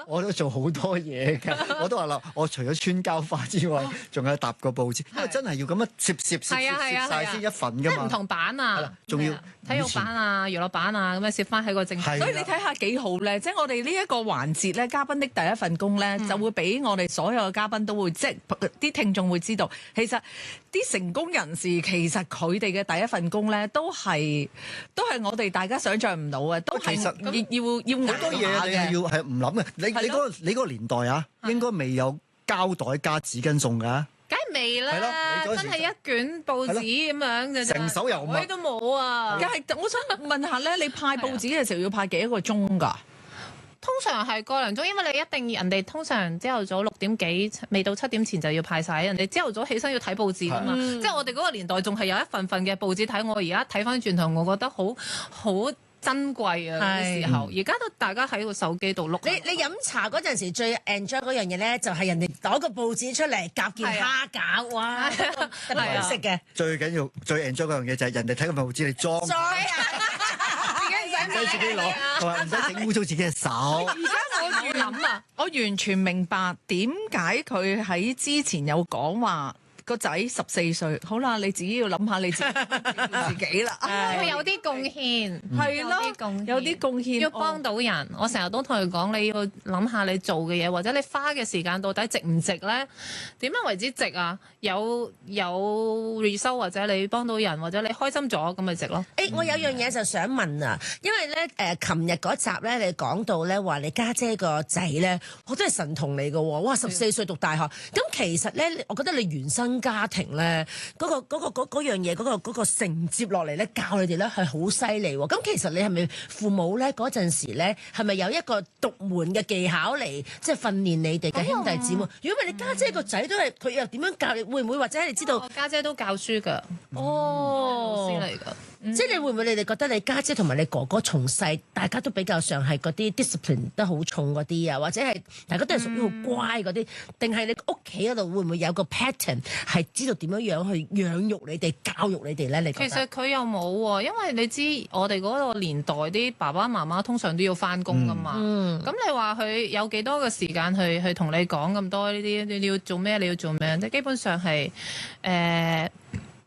[SPEAKER 4] 我都做好多嘢㗎，我都話啦，我除咗穿膠花之外，仲有搭個報紙，因為真係要咁樣攝曬先一份㗎嘛。
[SPEAKER 6] 即係唔同版啊，
[SPEAKER 4] 仲要
[SPEAKER 6] 體育版啊、娛樂版啊，咁樣攝翻喺個正。
[SPEAKER 5] 所以你睇下幾好咧，即係我哋呢一個環節咧，嘉賓的第一份工咧，就會俾我哋所有嘅嘉賓都會，即係啲聽眾會知道，其實啲成功人士其實佢哋嘅第一份工咧，都係我哋大家想象唔到嘅，都係要
[SPEAKER 4] 好多嘢你係要係唔諗嘅。你嗰個年代啊，應該未有膠袋加紙巾送㗎。
[SPEAKER 6] 梗係未啦，真係一卷報紙咁樣嘅啫，
[SPEAKER 4] 成手油墨
[SPEAKER 6] 都冇啊！
[SPEAKER 5] 但係我想問下咧，你派報紙嘅時候要派幾多個鐘㗎？
[SPEAKER 6] 通常係個零鐘，因為你一定人哋通常朝頭早6點幾，未到7點前就要派晒。人哋朝頭早起身要睇報紙㗎嘛。即係我哋嗰個年代仲係有一份份嘅報紙睇。我而家睇翻轉頭，我覺得好珍貴啊！啲時候，而家都大家喺個手機度碌。
[SPEAKER 3] 你飲茶嗰陣時最 enjoy 嗰樣嘢咧，就係人哋攞個報紙出嚟夾件蝦餃，哇！特別好食嘅。
[SPEAKER 4] 最緊要最 enjoy 嗰樣嘢就係人哋睇個報紙你裝，唔使自己攞，同埋唔使整污糟自己嘅手。
[SPEAKER 5] 而家我諗啊，我完全明白點解佢喺之前有講話。個仔14歲，好啦，你自己要諗下你自己啦。
[SPEAKER 6] 會有啲貢獻，
[SPEAKER 5] 係咯，有啲貢獻，
[SPEAKER 6] 要幫到人。我成日都同佢講，你要諗下你做嘅嘢，或者你花嘅時間到底值唔值咧？點樣為之值啊？有 result 或者你幫到人，或者你開心咗，咁咪值咯。
[SPEAKER 3] 我有樣嘢就想問啊，因為咧琴日嗰集咧，你講到咧話你家姐個仔咧，我真係神童嚟嘅喎，哇14歲讀大學。咁其實咧，我覺得你原生家庭咧嗰樣嘢嗰個承接落嚟咧，教你哋咧係好犀利喎。咁其實你係咪父母咧嗰陣時咧係咪有一個獨門嘅技巧嚟即係訓練你哋嘅兄弟姊妹？如果唔係你家姐個仔都係佢又點樣教你？會唔會或者你知道？
[SPEAKER 6] 我家姐都教書㗎，老師嚟㗎。
[SPEAKER 3] 即係你會唔會你哋覺得你家姐同埋你哥哥從細大家都比較上係嗰啲 discipline 得好重嗰啲啊，或者係大家都係屬於好乖嗰啲，定係你屋企嗰度會唔會有個 pattern 係知道點樣樣去養育你哋、教育你哋咧？你覺得？
[SPEAKER 6] 其實佢又冇喎，因為你知我哋嗰個年代啲爸爸媽媽通常都要返工㗎嘛。咁你話佢有幾多個時間去同你講咁多呢啲？你要做咩？你要做咩？即基本上係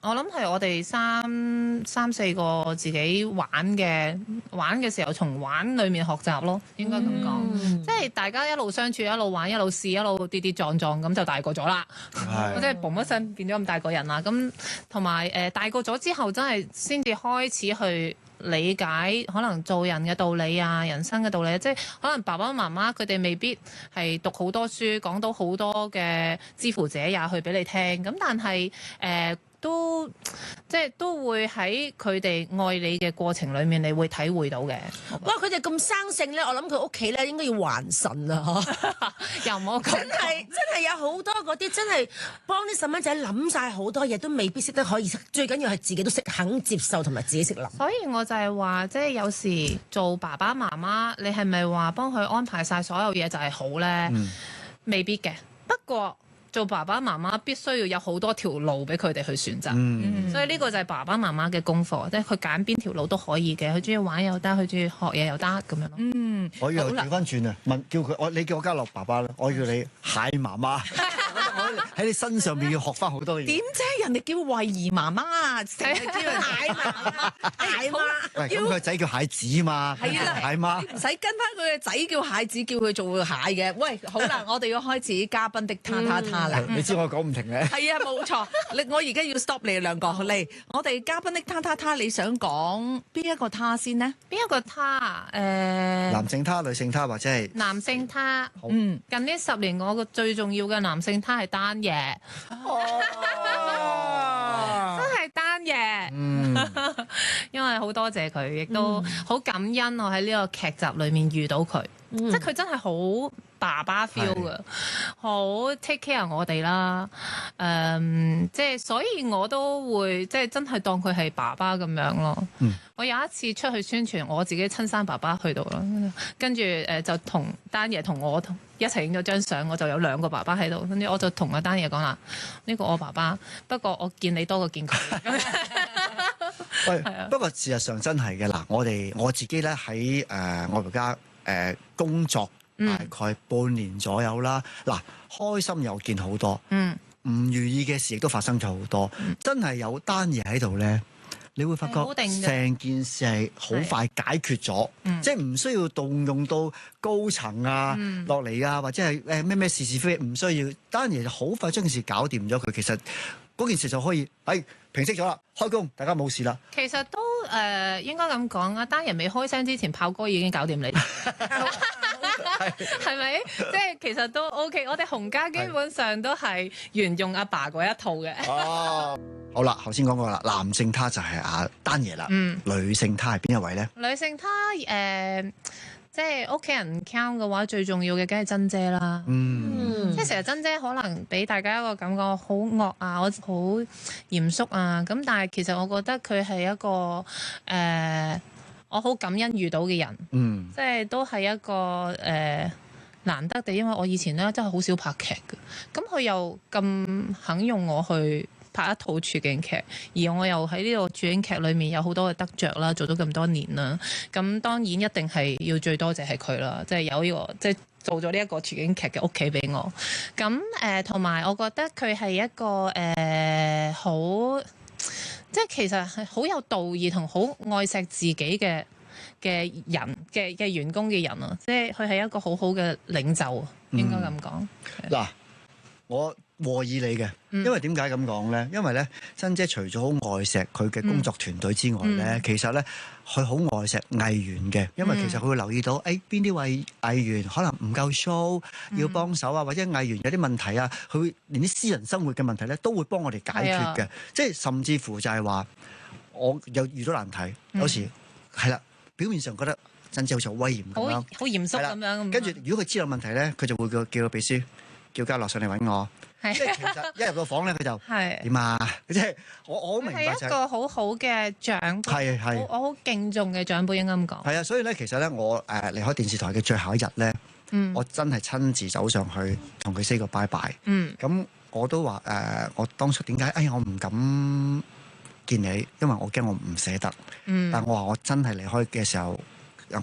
[SPEAKER 6] 我諗係我哋三四個自己玩嘅時候，從玩裡面學習咯，應該咁講。即係大家一路相處，一路玩，一路試，一路跌跌撞撞咁就大個咗啦。即係嘣一聲變咗咁大個人啦。咁同埋大個咗之後，真係先至開始去理解可能做人嘅道理啊，人生嘅道理。即係可能爸爸媽媽佢哋未必係讀好多書，講到好多嘅知乎者也去俾你聽。咁但係都會喺佢哋愛你嘅過程裡面，你會體會到嘅。
[SPEAKER 3] 哇！佢哋咁生性咧，我諗佢屋企咧應該要還神啊！
[SPEAKER 6] 又冇咁
[SPEAKER 3] 真係有好多嗰啲真係幫啲細蚊仔諗晒好多嘢，都未必識得可以。最緊要係自己都識肯接受同埋自己識諗。
[SPEAKER 6] 所以我就係話，即係有時做爸爸媽媽，你係咪話幫佢安排晒所有嘢就係好咧？未必嘅。不過做爸爸媽媽必須要有好多條路俾佢哋去選擇，所以呢個就係爸爸媽媽嘅功課，即係佢揀邊條路都可以嘅，佢中意玩又得，佢中意學嘢又得咁樣咯。
[SPEAKER 4] 我以後調翻轉啊，叫佢你叫我家樂爸爸啦，我叫你蟹媽媽。喺你身上面要學翻好多嘢。
[SPEAKER 5] 點啫？人哋叫慧儀媽媽，成日叫佢蟹媽，蟹媽。
[SPEAKER 4] 喂，咁佢個仔叫蟹子嘛？
[SPEAKER 5] 係啦，
[SPEAKER 4] 蟹媽。
[SPEAKER 5] 唔使跟翻佢嘅仔叫蟹子，叫佢做蟹嘅。喂，好啦，我哋要開始嘉賓的他啦。
[SPEAKER 4] 你知我講唔停咧。
[SPEAKER 5] 係啊，冇錯。我而家要 stop 你哋兩個嚟。我哋嘉賓的他，你想講邊一個他先呢？
[SPEAKER 6] 邊一個他？
[SPEAKER 4] 男性他、女性他或者係
[SPEAKER 6] 男性他。
[SPEAKER 4] 好
[SPEAKER 5] 嗯，
[SPEAKER 6] 近呢10年，我個最重要嘅男性他係丹爺，真係丹爺。因為好多謝佢，亦都好感恩我喺呢個劇集裏面遇到佢，即係佢真係好爸爸 feel 嘅，好 take care 我哋啦。即係所以我都會即係真係當佢係爸爸咁樣咯。我有一次出去宣傳，我自己親生爸爸去到啦，跟住就同丹爺同我一齊影咗張相，我就有2個爸爸喺度，跟住我就同阿丹爺講啦：呢個我爸爸，不過我見你多過見佢。
[SPEAKER 4] 喂，不過事實上真係嘅嗱，我自己咧喺我而家工作大概半年左右啦。嗱，開心又見好多，唔如意嘅事亦都發生咗好多。真係有單嘢喺度咧，你會發覺成件事係好快解決咗，即係唔需要動用到高層啊落嚟啊，或者係咩是是非，唔需要單嘢就好快將件事搞掂咗佢。其實嗰件事就可以平息咗啦，開工，大家冇事啦。
[SPEAKER 6] 其實都應該咁講啊，單人未開聲之前，炮哥已經搞掂你，係咪？即係其實都 OK。我哋洪家基本上都係沿用阿爸嗰一套嘅。
[SPEAKER 4] 哦，好啦，頭先講過啦，男性他就係阿丹爺啦，女性他係邊一位咧？
[SPEAKER 6] 女性他即係屋企人 count 嘅話，最重要嘅梗係珍姐啦。即係成日珍姐可能俾大家一個感覺好惡啊，好嚴肅啊。咁但係其實我覺得佢係一個我好感恩遇到嘅人。即係都係一個難得地，因為我以前咧真係好少拍劇嘅。咁佢又咁肯用我去拍一套處境劇，而我又喺呢個處境劇裏面有好多嘅得着啦，做咗咁多年啦，咁當然一定係要最多謝係佢啦，即係有呢個即係做咗呢一個處境劇嘅屋企俾我。咁同埋我覺得佢係一個好，即係其實係好有道義同好愛錫自己嘅人嘅員工嘅人啊，即係佢係一個好好嘅領袖，應該咁講。
[SPEAKER 4] 嗱，我和意你嘅，因為點解咁講咧？因為咧，珍姐除咗好愛錫佢嘅工作團隊之外咧，其實咧佢好愛錫藝員嘅，因為其實佢會留意到，邊啲位藝員可能唔夠 show，要幫手啊，或者藝員有啲問題啊，佢會連啲私人生活嘅問題咧，都會幫我哋解決嘅。即係甚至乎就係話，我有遇到難題，有時係啦，表面上覺得珍姐好似好威嚴咁樣，
[SPEAKER 6] 好嚴肅咁樣。
[SPEAKER 4] 跟住如果佢知道問題咧，佢就會叫個秘書叫嘉樂上嚟揾我。即係其實一入到房咧，佢就點啊？即係我好明白就係
[SPEAKER 6] 一個好好嘅長輩，
[SPEAKER 4] 係
[SPEAKER 6] 我好敬重嘅長輩應該咁講。
[SPEAKER 4] 係啊，所以咧，其實咧，我離開電視台嘅最後一日咧，我真係親自走上去同佢 say 個拜拜。咁我都話我當初點解我唔敢見你，因為我驚我唔捨得。但我話我真係離開嘅時候，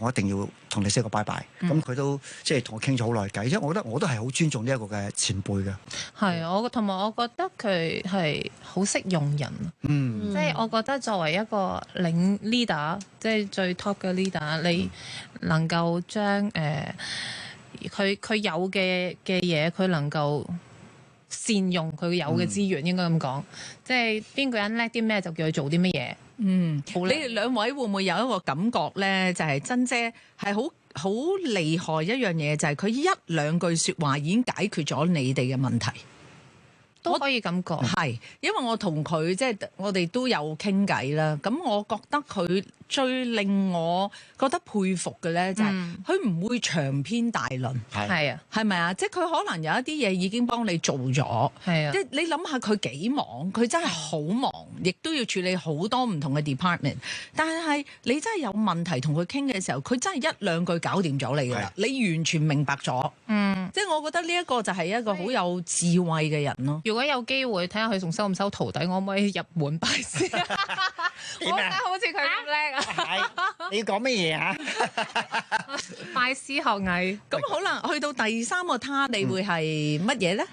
[SPEAKER 4] 我一定要同你 say 個拜拜。咁佢都即係同我傾咗好耐偈，因為我覺得我都係好尊重呢一個嘅前輩嘅。
[SPEAKER 6] 係，同埋我覺得佢係好識用人。即係我覺得作為一個leader，即係最 top 嘅 leader，你能夠將佢有嘅嘢，佢能夠善用佢有嘅資源，應該咁講。即係邊個人叻啲咩，就叫佢做啲乜嘢。你
[SPEAKER 5] 哋兩位會唔會有一個感覺咧？就係珍姐係好厲害一樣嘢，就係佢1-2句説話已經解決咗你哋嘅問題。
[SPEAKER 6] 都可以咁講，
[SPEAKER 5] 係因為我同佢即係我哋都有傾偈啦。咁我覺得佢最令我覺得佩服嘅咧，就係佢唔會長篇大論。
[SPEAKER 6] 係啊，
[SPEAKER 5] 係咪啊？即係佢可能有一啲嘢已經幫你做咗。
[SPEAKER 6] 係啊，
[SPEAKER 5] 即係你諗下佢幾忙，佢真係好忙，亦都要處理好多唔同嘅 department。但係你真係有問題同佢傾嘅時候，佢真係1-2句搞掂咗你㗎啦。你完全明白咗。即係我覺得呢一個就係一個好有智慧嘅人咯。
[SPEAKER 6] 如果有機會睇下佢仲收唔收徒弟，我可唔可以入門拜師？我覺得好似佢咁叻啊！
[SPEAKER 4] 你要講乜嘢啊？
[SPEAKER 6] 拜師學藝。
[SPEAKER 5] 咁可能去到第3個他，你會係乜嘢咧？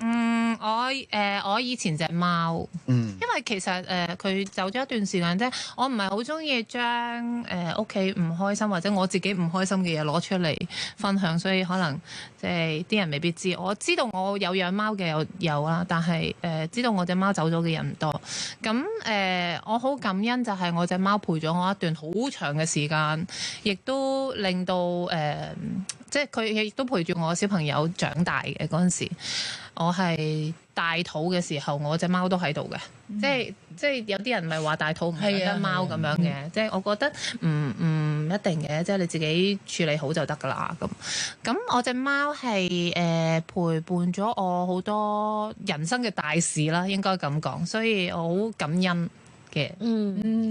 [SPEAKER 6] 我以前隻貓，
[SPEAKER 4] 嗯
[SPEAKER 6] 因為其實佢走咗一段時間啫，我唔係好中意將屋企唔開心或者我自己唔開心嘅嘢攞出嚟分享，所以可能即係啲人未必知。我知道我有養貓嘅有啦，但係知道我隻貓走咗嘅人唔多。咁我好感恩就係我隻貓陪咗我一段好長嘅時間，亦都令到即係佢亦都陪住我小朋友長大嘅嗰陣時，我係大肚嘅時候，我隻貓都喺度嘅。即係有啲人咪話大肚唔養得貓咁樣嘅，即係我覺得唔一定嘅，即係你自己處理好就得㗎啦。咁我隻貓係陪伴咗我好多人生嘅大事啦，應該咁講，所以我好感恩嘅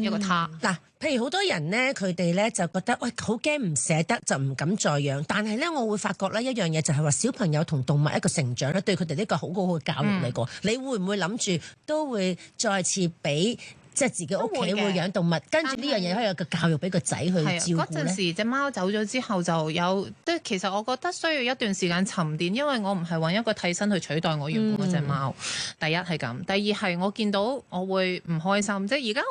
[SPEAKER 6] 一個他。
[SPEAKER 3] 嗱，譬如好多人咧，佢哋咧就覺得喂好驚唔捨得，就唔敢再養。但係咧，我會發覺咧一樣嘢就係話小朋友同動物一個成長咧，對佢哋呢個好好嘅教育嚟個。你會唔會諗住都會再次俾即係自己屋企會養動物，跟住呢樣嘢可以有個教育俾個仔去照顧
[SPEAKER 6] 嗰陣時隻貓走咗之後就有，其實我覺得需要一段時間沉澱，因為我唔係揾一個替身去取代我原本嗰隻貓。第一係咁，第二係我見到我會唔開心，即係而家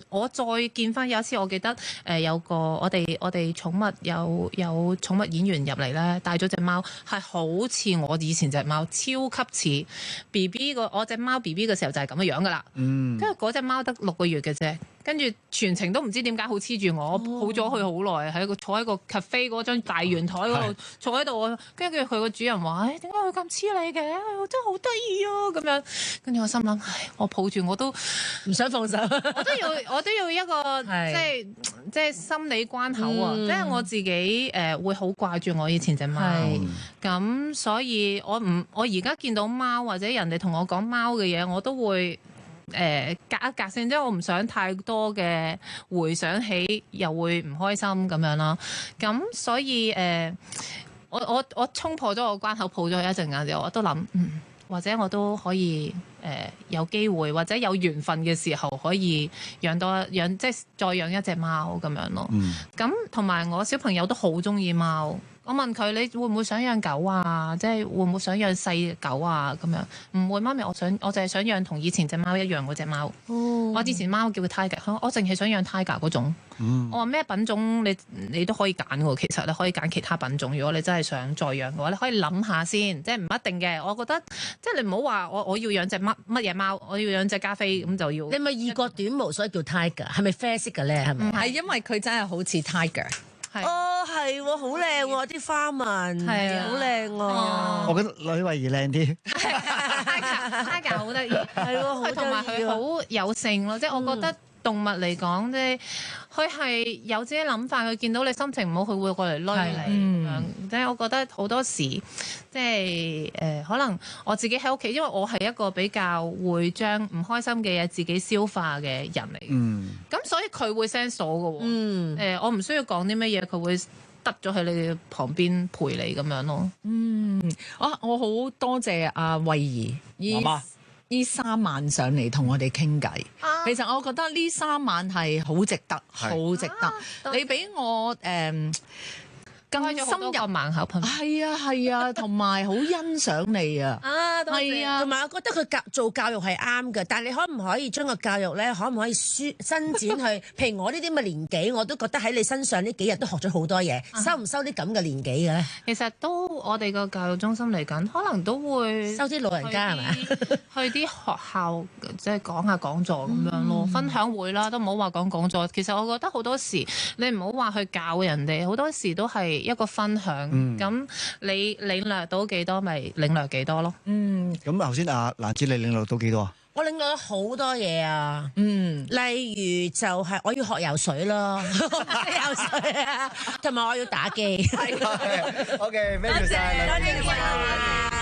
[SPEAKER 6] 我再見翻有一次，我記得有個我哋寵物有寵物演員入嚟咧，帶咗隻貓係好似我以前隻貓，超級似 BB 我隻貓 BB 嘅時候就係咁嘅樣噶啦。跟住嗰隻貓得6個月嘅啫，跟住全程都唔知點解好黐住我，抱咗佢好耐，坐喺個 cafe 嗰張大圓台嗰度坐喺度，跟住佢個主人話：點解佢咁黐你嘅？真係好得意啊！咁樣，跟住我心諗，我抱住我都
[SPEAKER 3] 唔想放手，
[SPEAKER 6] 我都要一個即係心理關口啊！即係我自己會好掛住我以前隻貓，咁所以我而家見到貓或者人哋同我講貓嘅嘢，我都會隔一隔先，即係我唔想太多嘅回想起，又會唔開心咁樣啦。咁所以我衝破咗個關口，抱咗佢一陣間之後，我都諗，或者我都可以有機會，或者有緣分嘅時候，可以即係再養一隻貓咁樣咯。咁同埋我小朋友都好中意貓。我問佢：你會唔會想養狗啊？即係會唔會想養細狗啊？咁樣唔會，媽咪，我淨係想養同以前隻貓一樣嗰隻貓。我以前貓叫佢 Tiger， 我淨係想養 Tiger 嗰種。我話咩品種你都可以揀喎，其實你可以揀其他品種。如果你真係想再養嘅話，你可以諗下先，即係唔一定嘅。我覺得即係你唔好話我要養隻乜嘢貓，我要養隻加菲咁就要。
[SPEAKER 3] 你咪異國短毛，所以叫 Tiger， 係咪啡色嘅咧？係咪？
[SPEAKER 5] 係因為佢真係好似 Tiger。
[SPEAKER 3] 哦，係喎，好靚喎，啲花紋係好靚喎。
[SPEAKER 4] 我覺得呂慧儀靚啲。
[SPEAKER 6] Tiger 好得意，
[SPEAKER 3] 係喎，
[SPEAKER 6] 同埋佢好有性咯，即係我覺得動物嚟講，即係佢係有自己諗法，佢見到你心情唔好，佢會過嚟攆你咁樣。即係我覺得好多時，即係可能我自己喺屋企，因為我係一個比較會將唔開心嘅嘢自己消化嘅人嚟。咁所以佢會 sense 到嘅喎。我唔需要講啲乜嘢，佢會得咗喺你旁邊陪你咁樣咯。
[SPEAKER 5] 我好多謝阿慧儀
[SPEAKER 4] 媽媽
[SPEAKER 5] 呢3晚上嚟同我哋傾偈。其實我覺得呢3晚係好值得，好值得。你俾我更深入
[SPEAKER 6] 個盲口噴，
[SPEAKER 5] 係啊，同埋好欣賞你啊！
[SPEAKER 3] 係啊，同埋我覺得佢做教育係啱嘅，但係你可唔可以將個教育咧，可唔可以伸展去？譬如我呢啲咁嘅年紀，我都覺得喺你身上呢幾日都學咗好多嘢。收唔收啲咁嘅年紀嘅咧？
[SPEAKER 6] 其實都我哋個教育中心嚟緊，可能都會
[SPEAKER 3] 收啲老人家係咪？
[SPEAKER 6] 去啲學校即係講下講座咁樣咯，分享會啦，都唔好話講講座。其實我覺得好多時你唔好話去教人哋，好多時都係一個分享。咁你領略到幾多咪領略幾多咯。
[SPEAKER 4] 咁頭先阿蘭子你領略到幾多啊？
[SPEAKER 3] 我領略咗好多嘢啊。例如就係我要學游水咯，游水啊，同埋我要打機。
[SPEAKER 4] OK，thank you 晒，
[SPEAKER 3] 多謝。